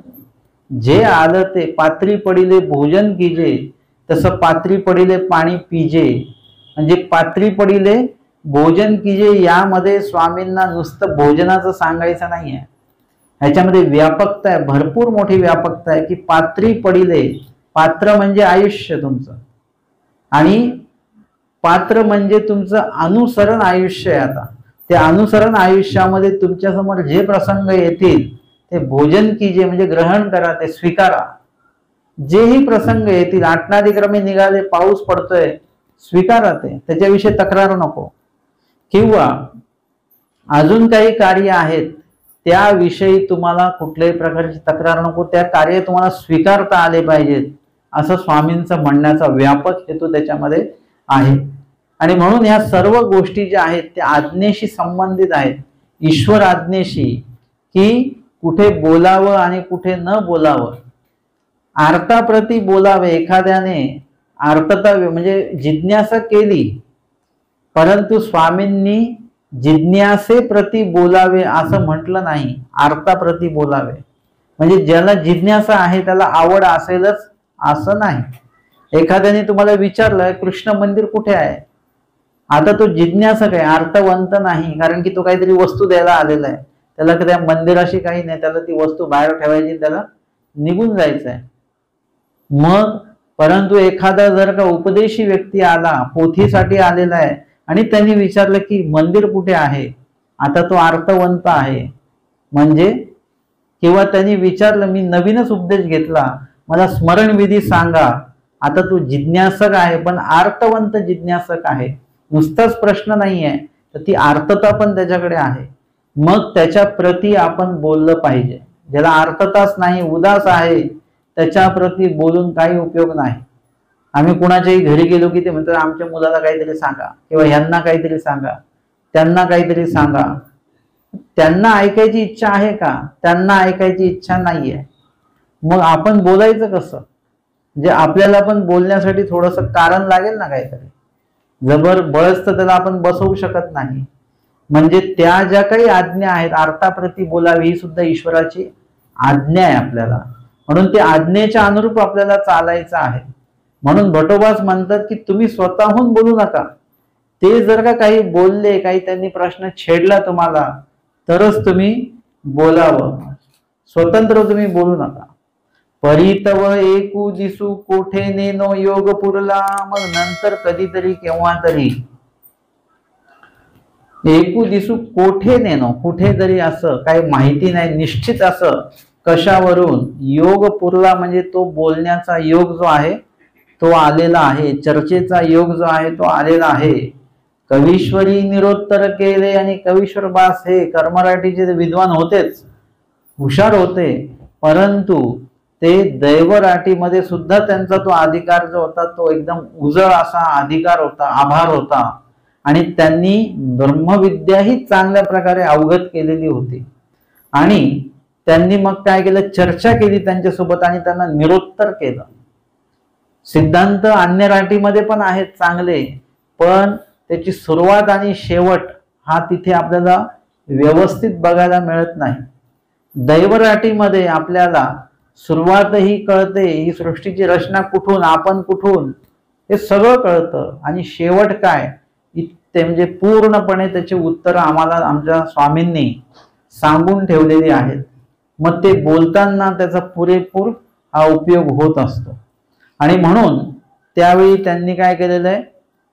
जे आलं ते पात्री पडिले भोजन कीजे, तसं पात्री पडिले पाणी पिजे. म्हणजे पात्री पडिले भोजन कीजे यामध्ये स्वामींना नुसतं भोजनाचं सांगायचं नाहीये. ह्याच्यामध्ये व्यापकता आहे, भरपूर मोठी व्यापकता आहे. की पात्री पडिले, पात्र म्हणजे आयुष्य तुमचं आणि पात्र म्हणजे तुमचं अनुसरण आयुष्य आहे. आता त्या अनुसरण आयुष्यामध्ये तुमच्या समोर जे प्रसंग येतील ते भोजन कीजे म्हणजे ग्रहण करा, ते स्वीकारा. जेही प्रसंग येतील, आटनादिक्रमे निघाले, पाऊस पडतोय, स्वीकारा ते, त्याच्याविषयी तक्रार नको. किंवा अजून काही कार्य आहेत त्याविषयी तुम्हाला कुठल्याही प्रकारची तक्रार नको. त्या कार्य तुम्हाला स्वीकारता आले पाहिजेत, असं स्वामींचं म्हणण्याचा व्यापक हेतू त्याच्यामध्ये आहे. आणि म्हणून ह्या सर्व गोष्टी ज्या आहेत त्या आज्ञेशी संबंधित आहेत, ईश्वर आज्ञेशी, की कुठे बोलावं आणि कुठे न बोलावं. आर्ताप्रती बोलावे. एखाद्याने आर्तता म्हणजे जिज्ञासा केली, परंतु स्वामींनी जिज्ञासे प्रती बोलावे असं म्हटलं नाही, आर्ताप्रती बोलावे. म्हणजे ज्याला जिज्ञासा आहे त्याला आवड असेलच असं नाही. एखाद्याने तुम्हाला विचारलं कृष्ण मंदिर कुठे आहे, आता तो जिज्ञासक आहे, अर्थवंत नाही, कारण की तो काहीतरी वस्तू द्यायला आलेला आहे. त्याला त्या मंदिराशी काही नाही, त्याला ती वस्तू बाहेर ठेवायची, त्याला निघून जायचं आहे. मग परंतु एखादा जर का उपदेशी व्यक्ती आला, पोथीसाठी आलेला आहे आणि त्यांनी विचारलं की मंदिर कुठे आहे, आता तो अर्थवंत आहे. म्हणजे किंवा त्यांनी विचारलं मी नवीनच उपदेश घेतला, मला स्मरणविधी सांगा, आता तो जिज्ञासक आहे पण अर्थवंत जिज्ञासक आहे. नुसताच प्रश्न नाही आहे, तर ती अर्थता पण त्याच्याकडे आहे. मग त्याच्या प्रती आपण बोललं पाहिजे. ज्याला अर्थताच नाही, उदास आहे, त्याच्या प्रती बोलून काही उपयोग नाही. आम्ही कुणाच्याही घरी गेलो की ते म्हणतात आमच्या मुलाला काहीतरी सांगा, किंवा ह्यांना काहीतरी सांगा, त्यांना काहीतरी सांगा. त्यांना ऐकायची इच्छा आहे का? त्यांना ऐकायची इच्छा नाहीये. मग आपण बोलायचं कसं? म्हणजे आपल्याला पण बोलण्यासाठी थोडंसं कारण लागेल ना काहीतरी. जबरदस्त त्याला आपण बसवू शकत नाही. म्हणजे त्या ज्या काही आज्ञा आहेत, अर्थाप्रती बोलावी, ही सुद्धा ईश्वराची आज्ञा आहे आपल्याला. म्हणून ते आज्ञेच्या अनुरूप आपल्याला चालायचं आहे. म्हणून भटोबास म्हणतात की तुम्ही स्वतःहून बोलू नका. ते जर का काही बोलले, काही त्यांनी प्रश्न छेडला तुम्हाला, तरच तुम्ही बोलावं. स्वतंत्र तुम्ही बोलू नका. परितव एकू दिसू कोठे नेनो योग पुरला. मग नंतर कधीतरी केव्हा तरी एकू दिसू कोठे नेनो, कुठे जरी असं काही माहिती नाही, निश्चित असं कशावरून योग पुरला म्हणजे तो बोलण्याचा योग जो आहे तो आलेला आहे, चर्चेचा योग जो आहे तो आलेला आहे। कवीश्वरी निरोत्तर केले, आणि कवीश्वर बास हे कर्मराटीचे विद्वान होतेच, हुशार होते, परंतु ते दैवराटीमध्ये सुद्धा त्यांचा तो अधिकार जो होता तो एकदम उजळ असा अधिकार होता, आभार होता, आणि त्यांनी ब्रह्मविद्याही चांगल्या प्रकारे अवगत केलेली होती। आणि त्यांनी मग काय केलं, चर्चा केली त्यांच्यासोबत आणि त्यांना निरोत्तर केलं। सिद्धांत अन्य राटीमध्ये पण आहेत चांगले, पण त्याची सुरुवात आणि शेवट हा तिथे आपल्याला व्यवस्थित बघायला मिळत नाही। दैवराटीमध्ये आपल्याला सुरुवातही कळते, ही सृष्टीची रचना कुठून, आपण कुठून, हे सगळं कळतं, आणि शेवट काय ते म्हणजे पूर्णपणे त्याचे उत्तर आम्हाला आमच्या स्वामींनी सांगून ठेवलेली आहेत। मग ते बोलताना त्याचा पुरेपूर हा उपयोग होत असतो। आणि म्हणून त्यावेळी त्यांनी काय केलेलं आहे,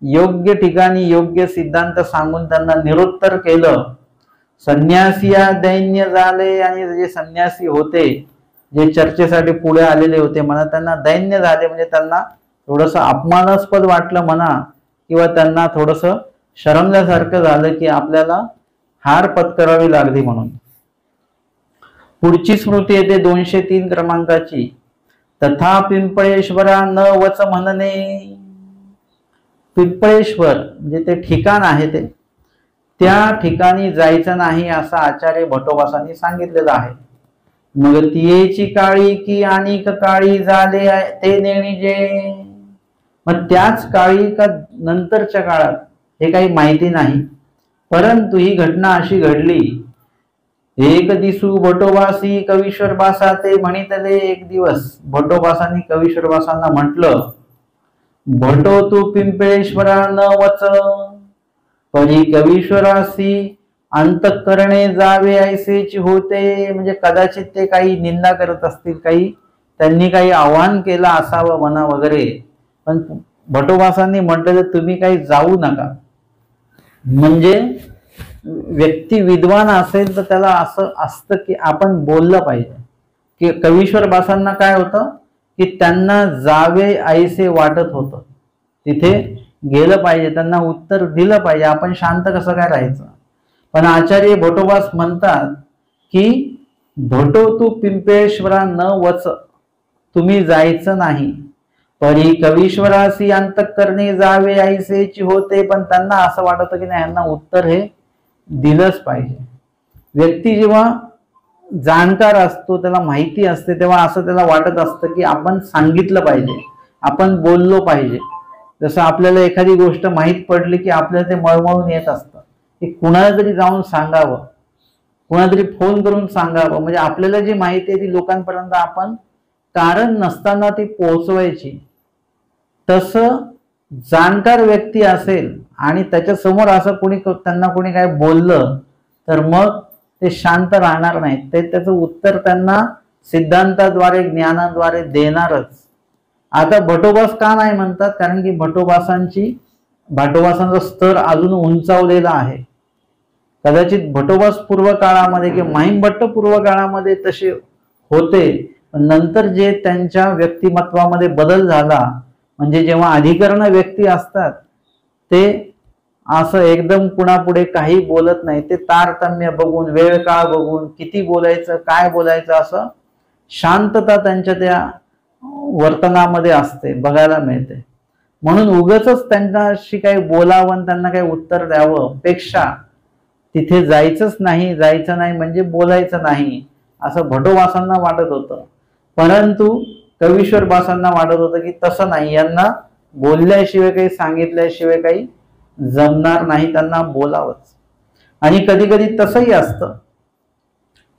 योग्य ठिकाणी योग्य सिद्धांत सांगून त्यांना निरोत्तर केलं। संन्यासिया दैन्य झाले, आणि जे संन्यासी होते जे चर्चेसाठी पुढे आलेले होते म्हणा, त्यांना दैन्य झाले म्हणजे त्यांना थोडस अपमानास्पद वाटलं म्हणा, किंवा त्यांना थोडस शरमल्यासारखं झालं की आपल्याला हार पत्करावी लागली म्हणून। पुढची स्मृती येते 203 क्रमांकाची, तथा पिंपळेश्वरा न वच म्हणणे। पिंपळेश्वर म्हणजे ते ठिकाण आहे, ते त्या ठिकाणी जायचं नाही असं आचार्य भट्टोबासांनी सांगितलेलं आहे। मग तियेची काळी की अनेक काळी झाले ते नेणीजे, मग त्याच काळी का नंतरच्या काळात हे काही माहिती नाही, परंतु ही घटना अशी घडली। एक दिसू भट्टोबासी कवीश्वर बासा ते म्हणितले, एक दिवस भट्टोबासांनी कवीश्वर बासांना म्हटलं, भटो तू पिंपळेश्वरा न वच, परी कवीश्वरासी अंतःकरणे जावे ऐसेची होते। म्हणजे कदाचित ते काही निंदा करत असतील, काही त्यांनी काही आव्हान केलं असावं म्हणा वगैरे, पण भट्टोबासांनी म्हटलं तुम्ही काही जाऊ नका। म्हणजे व्यक्ती विद्वान असेल तर त्याला असं असतं की आपण बोललं पाहिजे। की कवीश्वर बासांना काय होतं की त्यांना जावे ऐसे वाटत होतं, तिथे गेलं पाहिजे, त्यांना उत्तर दिलं पाहिजे, आपण शांत कसं काय राहायचं। पण आचार्य भट्टोबास म्हणतात की भटो तू पिंपळेश्वरा न वच, तुम्ही जायचं नाही, परी कवीश्वरासी अंतःकरणे जावे ऐसेची होते, पण त्यांना असं वाटत की नाही यांना उत्तर हे दिलंच पाहिजे। व्यक्ती जेव्हा जाणकार असतो, त्याला माहिती असते, तेव्हा असं त्याला वाटत असतं की आपण सांगितलं पाहिजे, आपण बोललो पाहिजे। जसं आपल्याला एखादी गोष्ट माहीत पडली की आपल्याला ते मळमळून येत असतं की कुणाला तरी जाऊन सांगावं, कुणाला तरी फोन करून सांगावं, म्हणजे आपल्याला जी माहिती आहे ती लोकांपर्यंत आपण कारण नसताना ती पोहोचवायची। तसं जाणकार व्यक्ती असेल आणि त्याच्या समोर असं त्यांना कोणी काय बोललं तर मग ते शांत राहणार नाहीत, ते त्याचं उत्तर त्यांना सिद्धांताद्वारे ज्ञानाद्वारे देणारच। आता भट्टोबास का नाही म्हणतात, कारण की भट्टोबासांचा स्तर अजून उंचावलेला आहे। कदाचित भट्टोबास पूर्व काळामध्ये किंवा महिमभट्ट पूर्व काळामध्ये तसे होते, पण नंतर जे त्यांच्या व्यक्तिमत्वामध्ये बदल झाला, म्हणजे जेव्हा अधिकरण व्यक्ती असतात ते असं एकदम कुणापुढे काही बोलत नाही, ते तारतम्य बघून, वेळ काळ बघून, किती बोलायचं, काय बोलायचं, असं शांतता त्यांच्या त्या वर्तनामध्ये असते, बघायला मिळते। म्हणून उगाचच त्यांच्याशी काही बोलावं, त्यांना काही उत्तर द्यावं पेक्षा तिथे जायचंच नाही, जायचं नाही म्हणजे बोलायचं नाही, असं भट्टोबासांना वाटत होतं। परंतु कवीश्वर बासांना वाटत होतं की तसं नाही, यांना बोलल्याशिवाय काही सांगितल्याशिवाय काही जमणार नाही, त्यांना बोलावंच। आणि कधी कधी तसंही असतं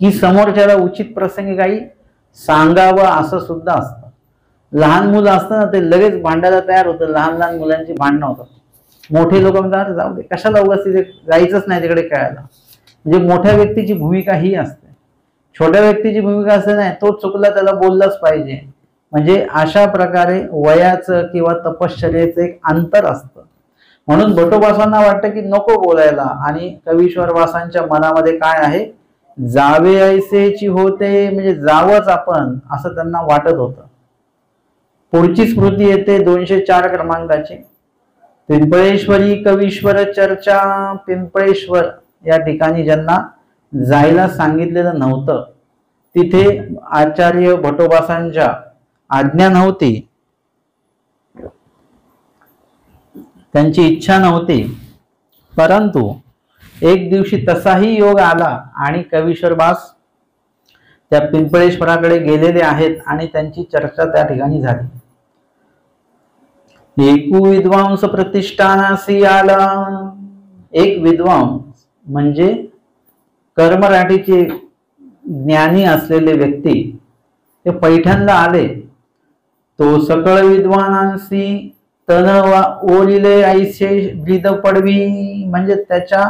की समोरच्याला उचित प्रसंगी काही सांगावं असं सुद्धा असतं। लहान मुलं असतं ना, ते लगेच भांडायला तयार होतं, लहान लहान मुलांची भांडणं होतात, मोठे लोक म्हणतात जाऊ दे, कशाला उगाच तिथे जायचंच नाही तिकडे खेळायला। म्हणजे मोठ्या व्यक्तीची भूमिका ही असते, छोट्या व्यक्तीची भूमिका असते नाही, तो चुकला त्याला बोललंच पाहिजे। म्हणजे अशा प्रकारे वयाचं किंवा तपश्चर्याचं एक अंतर असतं। म्हणून भटोबासांना वाटतं की नको बोलायला, आणि कवीश्वरबासांच्या मनामध्ये काय आहे, जावे ऐसेची होते, म्हणजे जावंच आपण असं त्यांना वाटत होतं. पुढची स्मृती येते 204 क्रमांकाची. पिंपळेश्वरी कवीश्वर चर्चा. पिंपळेश्वर या ठिकाणी ज्यांना जायला सांगितलेलं नव्हतं, तिथे आचार्य भटोबासांच्या आज्ञा नव्हती, त्यांची इच्छा नव्हती, परंतु एक दिवशी तसाही योग आला आणि कवीश्वरबास त्या पिंपळेश्वराकडे गेलेले आहेत आणि त्यांची चर्चा त्या ठिकाणी झाली. एकू विद्वांस प्रतिष्ठानासी आला. एक विद्वांस म्हणजे कर्मराठीचे ज्ञानी असलेले व्यक्ती ते पैठणला आले. तो सकळ विद्वानांसी तन ओलिले ऐसे ब्रीद पडवी, म्हणजे त्याच्या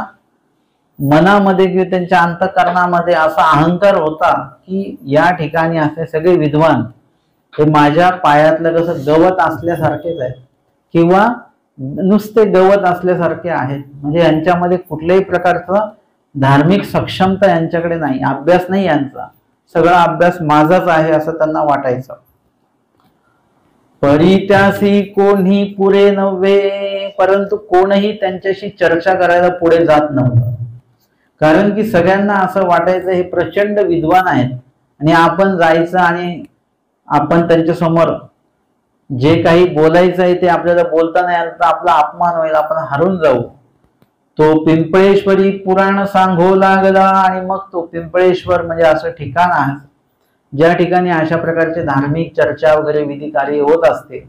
मनामध्ये किंवा त्यांच्या अंतःकरणामध्ये असा अहंकार होता की या ठिकाणी असे सगळे विद्वान हे माझ्या पायातलं कसं गवत असल्यासारखेच आहेत किंवा नुसते गवत असल्यासारखे आहेत, म्हणजे यांच्यामध्ये कुठल्याही प्रकारचं धार्मिक सक्षमता यांच्याकडे नाही, अभ्यास नाही यांचा, सगळा अभ्यास माझाच आहे असं त्यांना वाटायचं. परित्यासी कोणी पुरे नव्हे, परंतु कोणही त्यांच्याशी चर्चा करायला पुढे जात नव्हतं, कारण की सगळ्यांना असं वाटायचं हे प्रचंड विद्वान आहेत आणि आपण जायचं आणि आपण त्यांच्या समोर जे काही बोलायचं आहे ते आपल्याला बोलता नाही आलं तर आपला अपमान होईल, आपण हरून जाऊ. तो पिंपळेश्वरी पुराण सांगू लागला, आणि मग तो पिंपळेश्वर म्हणजे असं ठिकाण आहे ज्या ठिकाणी अशा प्रकारचे धार्मिक चर्चा वगैरे विधी कार्य होत असते,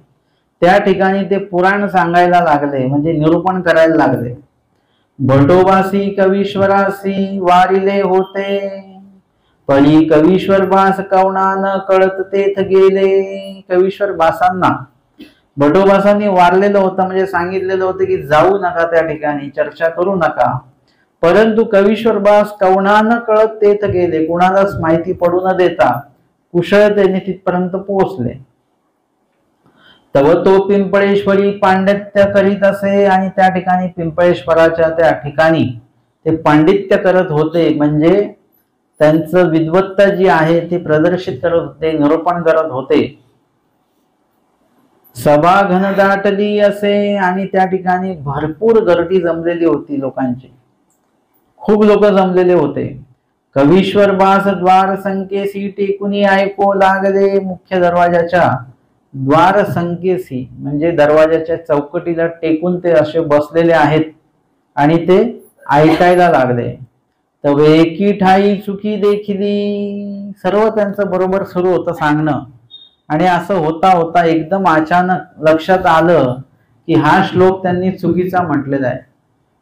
त्या ठिकाणी ते पुराण सांगायला लागले, म्हणजे निरूपण करायला लागले. भटोबासी कवीश्वरासी वारिले होते, परी कवीश्वर बास कवना न कळत तेथ गेले. कवीश्वर बासांना भटोबासांनी वारलेलं होतं, म्हणजे सांगितलेलं होतं की जाऊ नका त्या ठिकाणी, चर्चा करू नका, परंतु कवीश्वर बास कवना न कळत तेथ गेले, कुणालाच माहिती पडू न देता कुशळतेने तिथपर्यंत पोहोचले. तव तो पिंपळेश्वरी पांडित्य करीत असे, आणि त्या ठिकाणी पिंपळेश्वराच्या त्या ठिकाणी ते पांडित्य करत होते, म्हणजे त्यांचं विद्वत्ता जी आहे ती प्रदर्शित करत होते, निरूपण करत होते. सभा घनदाटली असे, आणि त्या ठिकाणी भरपूर गर्दी जमलेली होती लोकांची, खूप लोक जमलेले होते. कवीश्वर बास द्वार संकेसी टेकुनी ऐको लागले. मुख्य दरवाजाच्या द्वार संकेसी म्हणजे दरवाजाच्या चौकटीला टेकून ते असे बसलेले आहेत आणि ते ऐकायला लागले. तर एकी ठाई चुकी देखिली. सर्व त्यांचं बरोबर सुरू होतं सांगणं, आणि असं होता होता एकदम अचानक लक्षात आलं की हा श्लोक त्यांनी चुकीचा म्हटलेला आहे,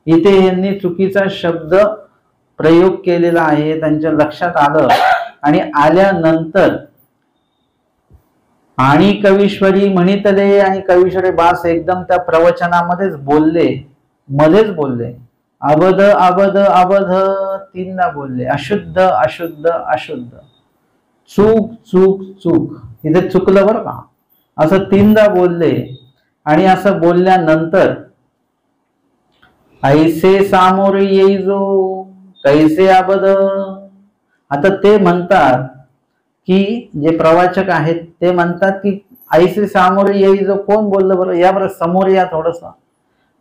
इथे यांनी चुकीचा शब्द प्रयोग केलेला आहे, त्यांच्या लक्षात आलं. आणि आल्यानंतर आणि कवीश्वरी म्हणितले, आणि कवीश्वरी बास एकदम त्या प्रवचनामध्येच बोलले, मध्येच बोलले, अबध अबध अबध, तीनदा बोलले, अशुद्ध अशुद्ध अशुद्ध, चूक चूक चूक, इथे चुकलं बरं का, असं तीनदा बोलले. आणि असं बोलल्यानंतर ऐसे सामोरे येईजो कैसे अबध. आता ते म्हणतात की जे प्रवाचक आहेत ते म्हणतात की ऐसे सामोरे येईजो, कोण बोललं बरं, या बरं समोर या थोडस.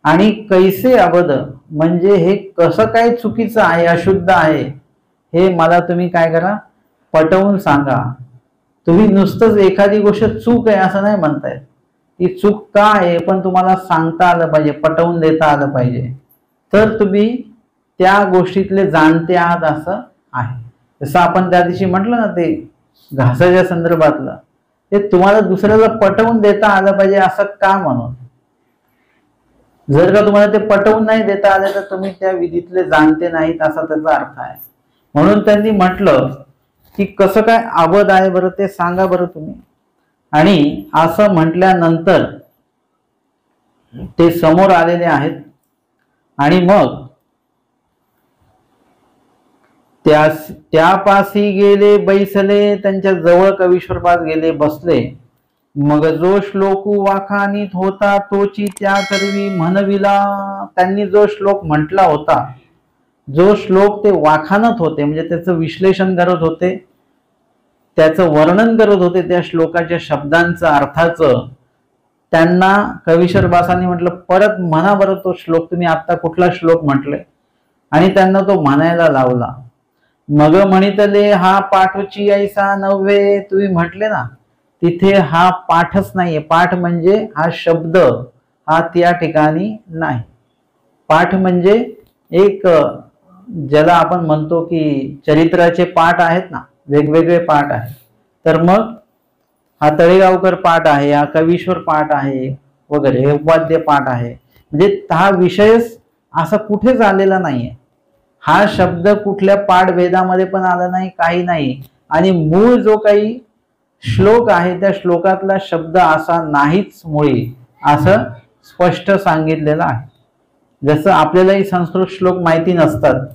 आणि कैसे अबध म्हणजे हे कसं काय चुकीचं आहे, अशुद्ध आहे, हे मला तुम्ही काय करा, पटवून सांगा. तुम्ही नुसतंच एखादी गोष्ट चूक आहे असं नाही म्हणताय, ती चूक का आहे पण तुम्हाला सांगता आलं पाहिजे, पटवून देता आलं पाहिजे, तर तुम्ही त्या गोष्टीतले जाणते आहात असं आहे. जसं आपण त्या दिवशी म्हटलं ना ते घासाच्या संदर्भातलं, ते तुम्हाला दुसऱ्याला पटवून देता आलं पाहिजे असं का म्हणून. जर का तुम्हाला ते पटवून नाही देता आलं तर तुम्ही त्या विधीतले जाणते नाहीत असा त्याचा अर्थ आहे. म्हणून त्यांनी म्हटलं की कसं काय अबध आहे बरं ते सांगा बरं तुम्ही. आणि असं म्हटल्यानंतर ते समोर आलेले आहेत आणि मग त्यापासी गेले बैसले, त्यांच्या जवळ कवीश्वरबास गेले, बसले. मग जो श्लोक वाखाणीत होता तोची त्या करवी म्हणविला. त्यांनी जो श्लोक म्हटला होता, जो श्लोक ते वाखाणत होते म्हणजे त्याचं विश्लेषण करत होते, त्याचं वर्णन करत होते, त्या श्लोकाच्या शब्दांचं अर्थाचं, त्यांना कविश्वरबासांनी म्हटलं परत म्हणा बरं तो श्लोक, तुम्ही आता कुठला श्लोक म्हटले, आणि त्यांना तो म्हणायला लावला. मग म्हणितले हा पाठची ऐसा नव्हे. तुम्ही म्हटले ना तिथे हा पाठच नाहीये. पाठ म्हणजे हा शब्द, हा त्या ठिकाणी नाही. पाठ म्हणजे एक, ज्याला आपण म्हणतो की चरित्राचे पाठ आहेत ना, वेगवेगळे पाठ आहेत. तर मग हा तळेगावकर पाठ आहे, हा कवीश्वर पाठ आहे वगैरे, हे उपाध्य पाठ आहे. म्हणजे हा विषयच असा कुठेच आलेला नाहीये. हा शब्द कुठल्या पाठ भेदामध्ये पण आला नाही, काही नाही. आणि मूळ जो काही श्लोक आहे त्या श्लोकातला शब्द असा नाहीच मुळी, असं स्पष्ट सांगितलेलं आहे. जसं आपल्यालाही संस्कृत श्लोक माहिती नसतात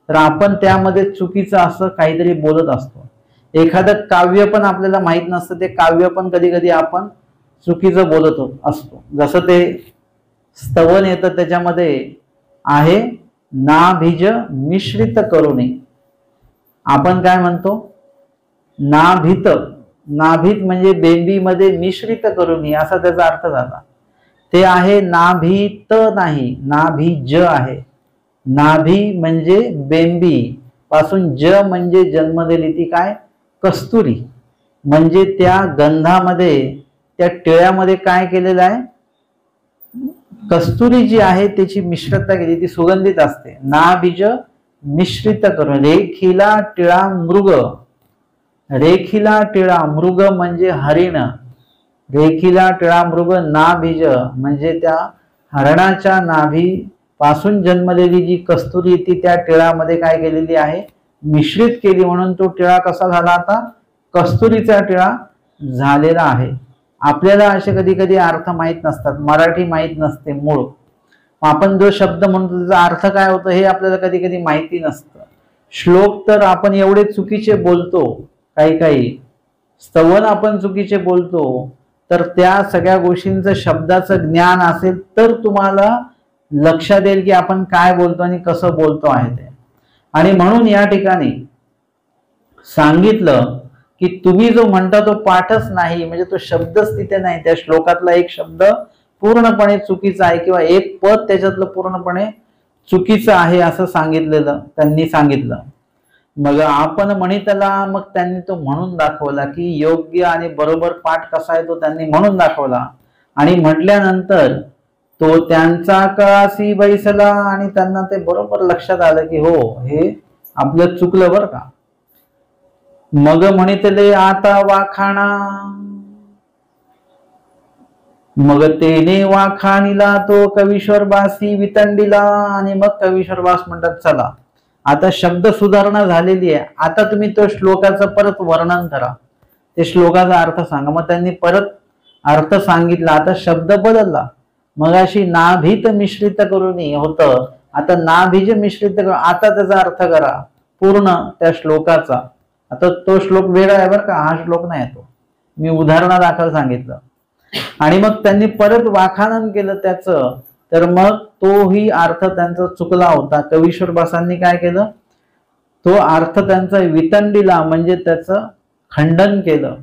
तर आपण त्यामध्ये चुकीचं असं काहीतरी बोलत असतो. एखादं काव्य पण आपल्याला माहित नसतं, ते काव्य पण कधी कधी आपण चुकीचं बोलत असतो. जसं ते स्तवन येतं, त्याच्यामध्ये आहे नाभिज मिश्रित करुणे. आपण काय म्हणतो, नाभित, नाभित म्हणजे बेंबीमध्ये मिश्रित करुणे असा त्याचा अर्थ झाला. ते आहे नाभित नाही, नाभिज आहे. नाभी म्हणजे बेंबी पासून, ज म्हणजे जन्मलेली ती काय, कस्तुरी. म्हणजे त्या गंधामध्ये, त्या टिळ्यामध्ये काय केलेलं आहे, कस्तुरी जी आहे त्याची मिश्रता केली, ती सुगंधित असते. नाभिज मिश्रित करून. रेखिला टिळा मृग, रेखिला टिळा मृग म्हणजे हरिण. रेखिला टिळा मृग नाभिज म्हणजे त्या हरणाच्या नाभी पासून जन्मलेली जी कस्तुरी ती त्या टिळामध्ये काय केलेली आहे, मिश्रित केली. म्हणून तो टिळा कसा झाला, आता कस्तुरीचा टिळा झालेला आहे. आपल्याला असे कधी कधी अर्थ माहित नसतात, मराठी माहित नसते मूळ. आपण जो शब्द म्हणतो त्याचा अर्थ काय होतो हे आपल्याला कधी कधी माहिती नसतं. श्लोक तर आपण एवढे चुकीचे बोलतो, काही काही स्तवन आपण चुकीचे बोलतो. तर त्या सगळ्या गोष्टींचं शब्दाचं ज्ञान असेल तर तुम्हाला लक्षात येईल की आपण काय बोलतो आणि कसं बोलतो आहे ते. आणि म्हणून या ठिकाणी सांगितलं की तुम्ही जो म्हणता तो पाठच नाही, म्हणजे तो शब्दच तिथे नाही. त्या श्लोकातला एक शब्द पूर्णपणे चुकीचा आहे किंवा एक पद त्याच्यातलं पूर्णपणे चुकीचं आहे असं सांगितलेलं त्यांनी सांगितलं. मग आपण म्हणितला, मग त्यांनी तो म्हणून दाखवला की योग्य आणि बरोबर पाठ कसा आहे तो त्यांनी म्हणून दाखवला. आणि म्हटल्यानंतर तो त्यांचा कळासी बैसला आणि त्यांना ते बरोबर लक्षात आलं की हो हे आपलं चुकलं बरं का. मग म्हणितले आता वाखाणा. मग तेने वाखाणीला तो कवीश्वरबासी वितंडीला. आणि मग कवीश्वरबास म्हणतात चला आता शब्द सुधारणा झालेली आहे, आता तुम्ही तो श्लोकाचं परत वर्णन करा, ते श्लोकाचा अर्थ सांगा. मग त्यांनी परत अर्थ सांगितला, आता शब्द बदलला. मग अशी नाभीत मिश्रित करून होतं, आता नाभीज मिश्रित करून, आता त्याचा अर्थ करा पूर्ण त्या श्लोकाचा. आता तो श्लोक वेगळा आहे बरं का, हा श्लोक नाही तो, मी उदाहरणादाखल सांगितलं. आणि मग त्यांनी परत वाखाणन केलं त्याचं, तर मग तोही अर्थ त्यांचा चुकला होता. कवीश्वरबासांनी काय केलं, तो अर्थ त्यांचा वितंडीला म्हणजे त्याचं खंडन केलं.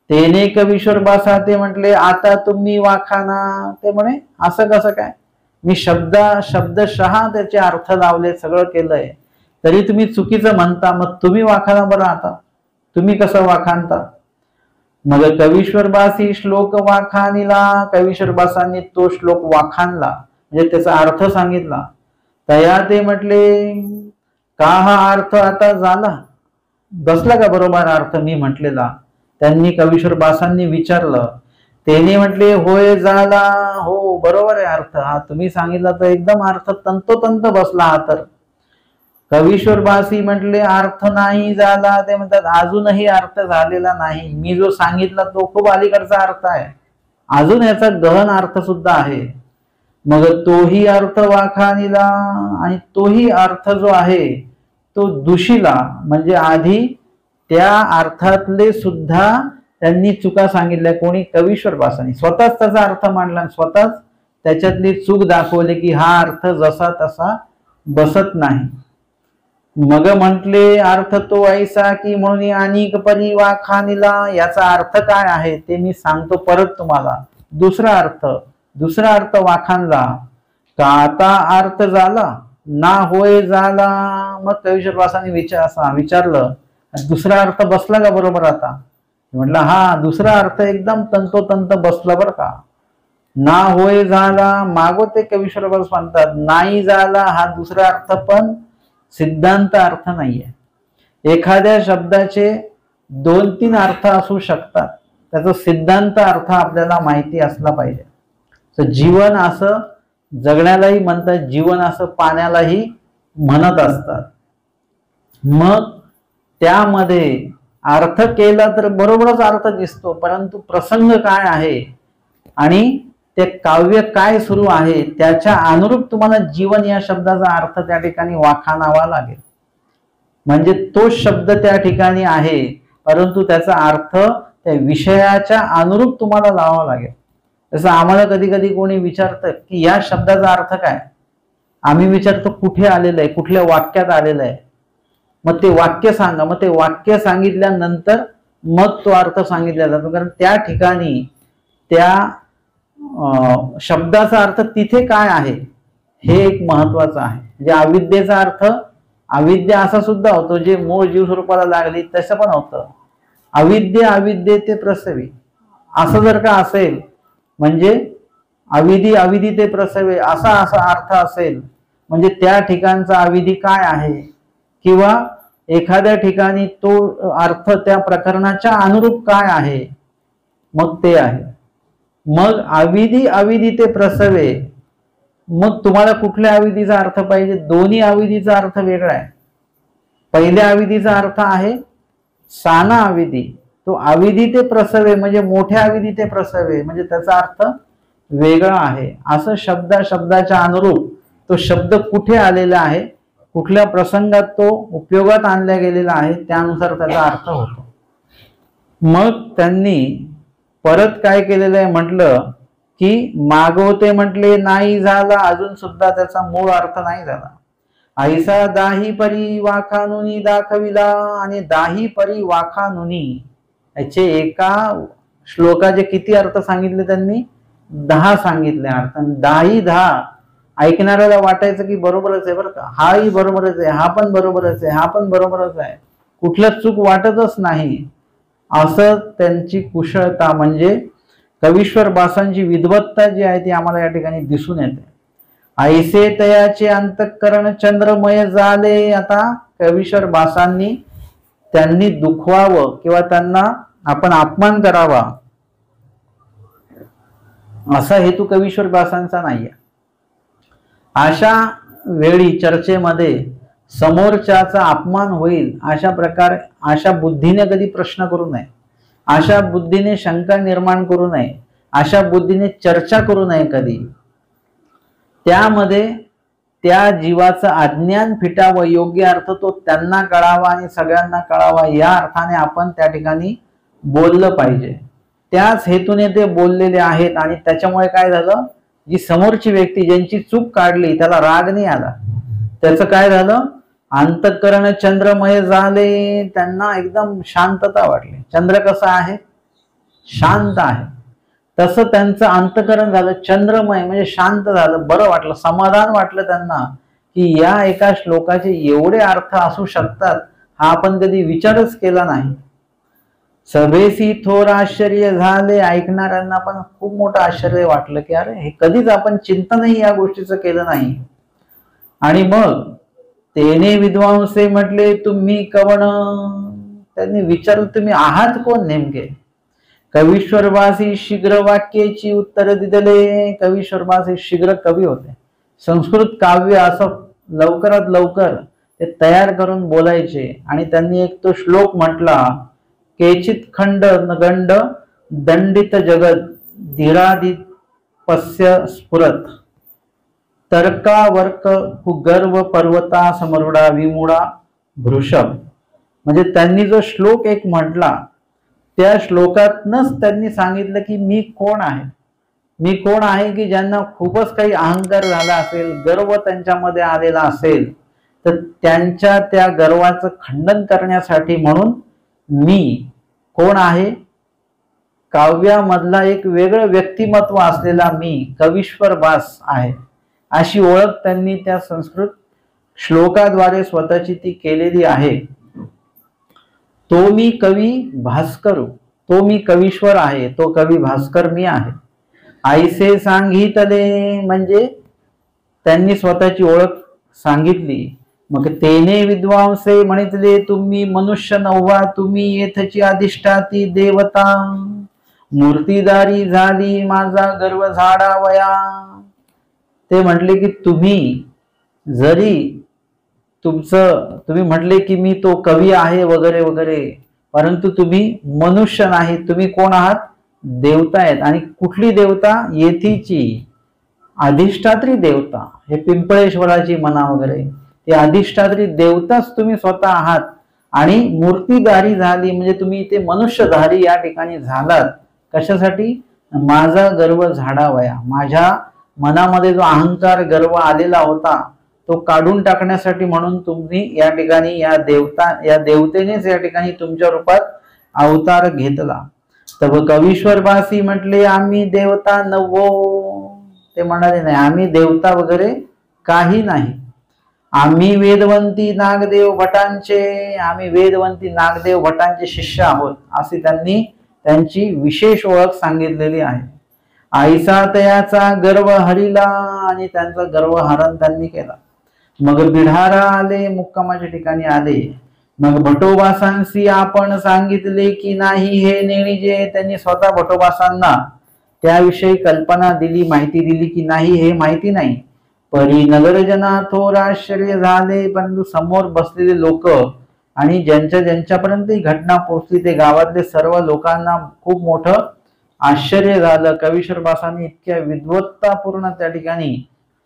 तेने कवीश्वरबासा ते म्हटले आता तुम्ही वाखाणा. ते म्हणे असं कसं काय, मी शब्दशः त्याचे अर्थ लावले, सगळं केलंय, तरी तुम्ही चुकीचं म्हणता. मग तुम्ही वाखाणा बरं, आता तुम्ही कसं वाखाणता. मग कवीश्वरबासी श्लोक वाखाणीला. कवीश्वरबासांनी तो श्लोक वाखाणला म्हणजे त्याचा अर्थ सांगितला. तया ते म्हटले का हा अर्थ आता झाला, बसला का बरोबर अर्थ मी म्हटलेला. त्यांनी कवीश्वरबासांनी विचारलं. त्याने म्हटले होय झाला, हो बरोबर आहे अर्थ, हा तुम्ही सांगितला तर एकदम अर्थ तंतोतंत बसला हा. तर कवीश्वरबासी म्हटले अर्थ नाही झाला. ते म्हणतात अजूनही अर्थ झालेला नाही, मी जो सांगितला तो खूप अलीकडचा अर्थ आहे, अजून याचा गहन अर्थ सुद्धा आहे. मग तोही अर्थ वाखाणीला. आणि तोही अर्थ जो आहे तो दुशीला, म्हणजे आधी त्या अर्थातले सुद्धा त्यांनी चुका सांगितल्या. कोणी? कवीश्वर बासांनी. स्वतःच त्याचा अर्थ मांडला, स्वतःच त्याच्यातली चूक दाखवली की हा अर्थ जसा तसा बसत नाही. मग म्हटले अर्थ तो ऐसा की म्हणून अनेक परी वाखानिला. याचा अर्थ काय आहे ते मी सांगतो परत तुम्हाला. दुसरा अर्थ वाखाणला का आता अर्थ झाला ना होय झाला. मग कवीश्वर बासांनी विचारलं दुसरा अर्थ बसला का बरोबर? आता म्हटलं हा दुसरा अर्थ एकदम तंतोतंत बसला बरं का. ना होय झाला मागो ते कवीश्वर बास म्हणतात नाही झाला हा दुसरा अर्थ पण सिद्धांत अर्थ नाहीये. एखाद्या शब्दाचे 2-3 अर्थ असू शकतात, त्याचा सिद्धांत अर्थ आपल्याला माहिती असला पाहिजे. तर जीवन असं जगण्यालाही म्हणतात, जीवन असं पाण्यालाही म्हणत असतात. मग त्यामध्ये अर्थ केला तर बरोबरच अर्थ दिसतो, परंतु प्रसंग काय आहे आणि ते काव्य काय सुरू आहे त्याच्या अनुरूप तुम्हाला जीवन या शब्दाचा अर्थ त्या ठिकाणी वाखाणावा लागेल. म्हणजे तो शब्द त्या ठिकाणी आहे, परंतु त्याचा अर्थ त्या विषयाच्या अनुरूप तुम्हाला लावावा लागेल. जसं आम्हाला कधी कधी कोणी विचारतं की या शब्दाचा अर्थ काय, आम्ही विचारतो कुठे आलेलं आहे, कुठल्या वाक्यात आलेलं आहे. मग ते वाक्य सांगा. मग ते वाक्य सांगितल्यानंतर मग तो अर्थ सांगितला जातो, कारण त्या ठिकाणी त्या शब्दाचा अर्थ तिथे काय आहे हे एक महत्वाचं आहे. म्हणजे अविद्येचा अर्थ अविद्या असा सुद्धा होतो, जे मूळ जीव स्वरूपाला लागली तसं पण होतं. अविद्ये ते प्रसवी असं जर का असेल, म्हणजे अविधी ते प्रसवे असा अर्थ असेल, म्हणजे त्या ठिकाणचा अविधी काय आहे किंवा एखाद्या ठिकाणी तो अर्थ त्या प्रकरणाच्या अनुरूप काय आहे, मग ते आहे. मग अविधी ते प्रसवे. मग तुम्हाला कुठल्या अविधीचा अर्थ पाहिजे? दोन्ही अविधीचा अर्थ वेगळा आहे. पहिल्या अविधीचा अर्थ आहे साना अविधी, तो अविधी ते प्रसवे म्हणजे मोठ्या अविधी ते प्रसवे, म्हणजे त्याचा अर्थ वेगळा आहे. असं शब्दाच्या अनुरूप तो शब्द कुठे आलेला आहे, कुठल्या प्रसंगात तो उपयोगात आणला गेलेला आहे, त्यानुसार त्याचा अर्थ होतो. मग त्यांनी परत काय केलेलं आहे म्हटलं की मागवते म्हटले नाही झाला, अजून सुद्धा त्याचा मूळ अर्थ नाही झाला. ऐसा दाही परी वाखानुनी दाखविला. आणि दाही परी वाखानुनी याचे एका श्लोकाचे किती अर्थ सांगितले त्यांनी? 10 सांगितले अर्थ. 10 ऐकणाऱ्याला वाटायचं की बरोबरच आहे बरं का, हाही बरोबरच आहे, हा पण बरोबरच आहे, हा पण बरोबरच आहे, कुठल्या चूक वाटतच नाही. असं त्यांची कुशलता म्हणजे कवीश्वर बासांची विद्वत्ता जी आहे ती आम्हाला या ठिकाणी दिसून येते. ऐसे तयाचे अंतःकरण चंद्रमय झाले. आता कवीश्वर बासांनी त्यांनी दुखवावं किंवा त्यांना आपण अपमान करावा असा हेतू कवीश्वर बासांचा नाहीये. अशा वेळी चर्चेमध्ये समोरच्याचा अपमान होईल अशा बुद्धीने कधी प्रश्न करू नये, अशा बुद्धीने शंका निर्माण करू नये, अशा बुद्धीने चर्चा करू नये कधी. त्यामध्ये त्या जीवाचं अज्ञान फिटावं, योग्य अर्थ तो त्यांना कळावा आणि सगळ्यांना कळावा या अर्थाने आपण त्या ठिकाणी बोललं पाहिजे. त्याच हेतूने ते बोललेले आहेत. आणि त्याच्यामुळे काय झालं, जी समोरची व्यक्ती ज्यांची चूक काढली त्याला राग नाही आला, त्याचं काय झालं, अंतःकरण चंद्रमय झाले, त्यांना एकदम शांतता वाटली. चंद्र कसा आहे, शांत आहे, तसं त्यांचं अंतःकरण झालं चंद्रमय म्हणजे शांत झालं, बरं वाटलं, समाधान वाटलं त्यांना की या एका श्लोकाचे एवढे अर्थ असू शकतात हा आपण कधी विचारच केला नाही. सभेसी थोर आश्चर्य झाले. ऐकणाऱ्यांना पण खूप मोठं आश्चर्य वाटलं की अरे हे कधीच आपण चिंतनही या गोष्टीचं केलं नाही. आणि मग तेने विद्वांसे म्हटले तुम्ही कवण. त्यांनी विचारलं तुम्ही आहात कोण नेमके. कवीश्वरवासी शीघ्र वाक्याची उत्तर दिले. कवीश्वरवासी शीघ्र कवी होते. संस्कृत काव्य असं लवकरात लवकर ते तयार करून बोलायचे. आणि त्यांनी एक तो श्लोक म्हटला, केचित खंड गंड दंडित जगत धीरादित पस्य स्फुरत तर्का वर्क गर्व पर्वता समरुडा विमुडा भृषभ. म्हणजे त्यांनी जो श्लोक एक म्हटला त्या श्लोकातनच त्यांनी सांगितलं की मी कोण आहे. मी कोण आहे की ज्यांना खूपच काही अहंकार झाला असेल, गर्व त्यांच्यामध्ये आलेला असेल, तर त्यांच्या त्या गर्वाचं खंडन करण्यासाठी म्हणून मी कोण आहे, काव्यामधला एक वेगळं व्यक्तिमत्व असलेला मी कवीश्वर बास आहे, अशी ओळख त्यांनी त्या संस्कृत श्लोकाद्वारे स्वतःची ती केलेली आहे. तो मी कवी भास्कर, तो मी कवीश्वर आहे, तो कवी भास्कर मी आहे. आईसे सांगितले म्हणजे त्यांनी स्वतःची ओळख सांगितली. मग तेने विद्वांसे म्हणितले तुम्ही मनुष्य नव्हा, तुम्ही येथची अधिष्ठाती देवता. मूर्तीदारी झाली माझा गर्व झाडावया. ते म्हटले की तुम्ही जरी तुम्ही म्हटले की मी तो कवी आहे वगैरे वगैरे, परंतु तुम्ही मनुष्य नाही. तुम्ही कोण आहात? देवता आहेत. आणि कुठली देवता? येथीची अधिष्ठात्री देवता. हे पिंपळेश्वराची म्हणा वगैरे, ती अधिष्ठात्री देवताच तुम्ही स्वतः आहात. आणि मूर्तीधारी झाली म्हणजे तुम्ही इथे मनुष्यधारी या ठिकाणी झालात. कशासाठी? माझा गर्व झाडावया. माझ्या मनामध्ये जो अहंकार गर्व आलेला होता तो काढून टाकण्यासाठी म्हणून तुम्ही या ठिकाणी या देवतेनेच या ठिकाणी तुमच्या रूपात अवतार घेतला. तब कवीश्वर बासी म्हटले आम्ही देवता नव्हो. ते म्हणाले नाही आम्ही देवता वगैरे काही नाही. आम्ही वेदवंती नागदेव भटांचे, आम्ही वेदवंती नागदेव भटांचे शिष्य आहोत, अशी त्यांनी त्यांची विशेष ओळख सांगितलेली आहे. आईसा तयाचा गर्व हरिला, आणि त्यांचा गर्व हरण त्यांनी केला. मग बिढारा आले, मुक्कामाच्या ठिकाणी आले. मग भटोबासांशी आपण सांगितले की नाही हे नेणीजे. त्यांनी स्वतः भटोबासांना त्याविषयी कल्पना दिली, माहिती दिली की नाही हे माहिती नाही. परी नगरजना थोर आश्चर्य झाले. परंतु समोर बसलेले लोक आणि ज्यांच्यापर्यंत ही घटना पोहोचली ते गावातले सर्व लोकांना खूप मोठं आश्चर्य झालं. कवीश्वर बासांनी इतक्या विद्वत्तापूर्ण त्या ठिकाणी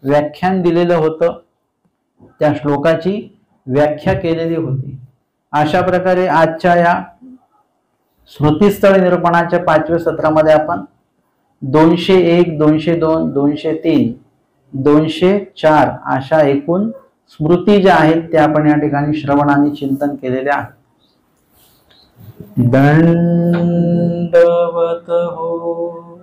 व्याख्यान दिलेलं होतं, त्या श्लोकाची व्याख्या केलेली होती. अशा प्रकारे आजच्या या स्मृतिस्थळ निरूपणाच्या 5व्या सत्रामध्ये आपण 201, 202, 203, 204 अशा एकूण स्मृती ज्या आहेत त्या आपण या ठिकाणी श्रवण आणि चिंतन केलेले आहे. दंडवत हो.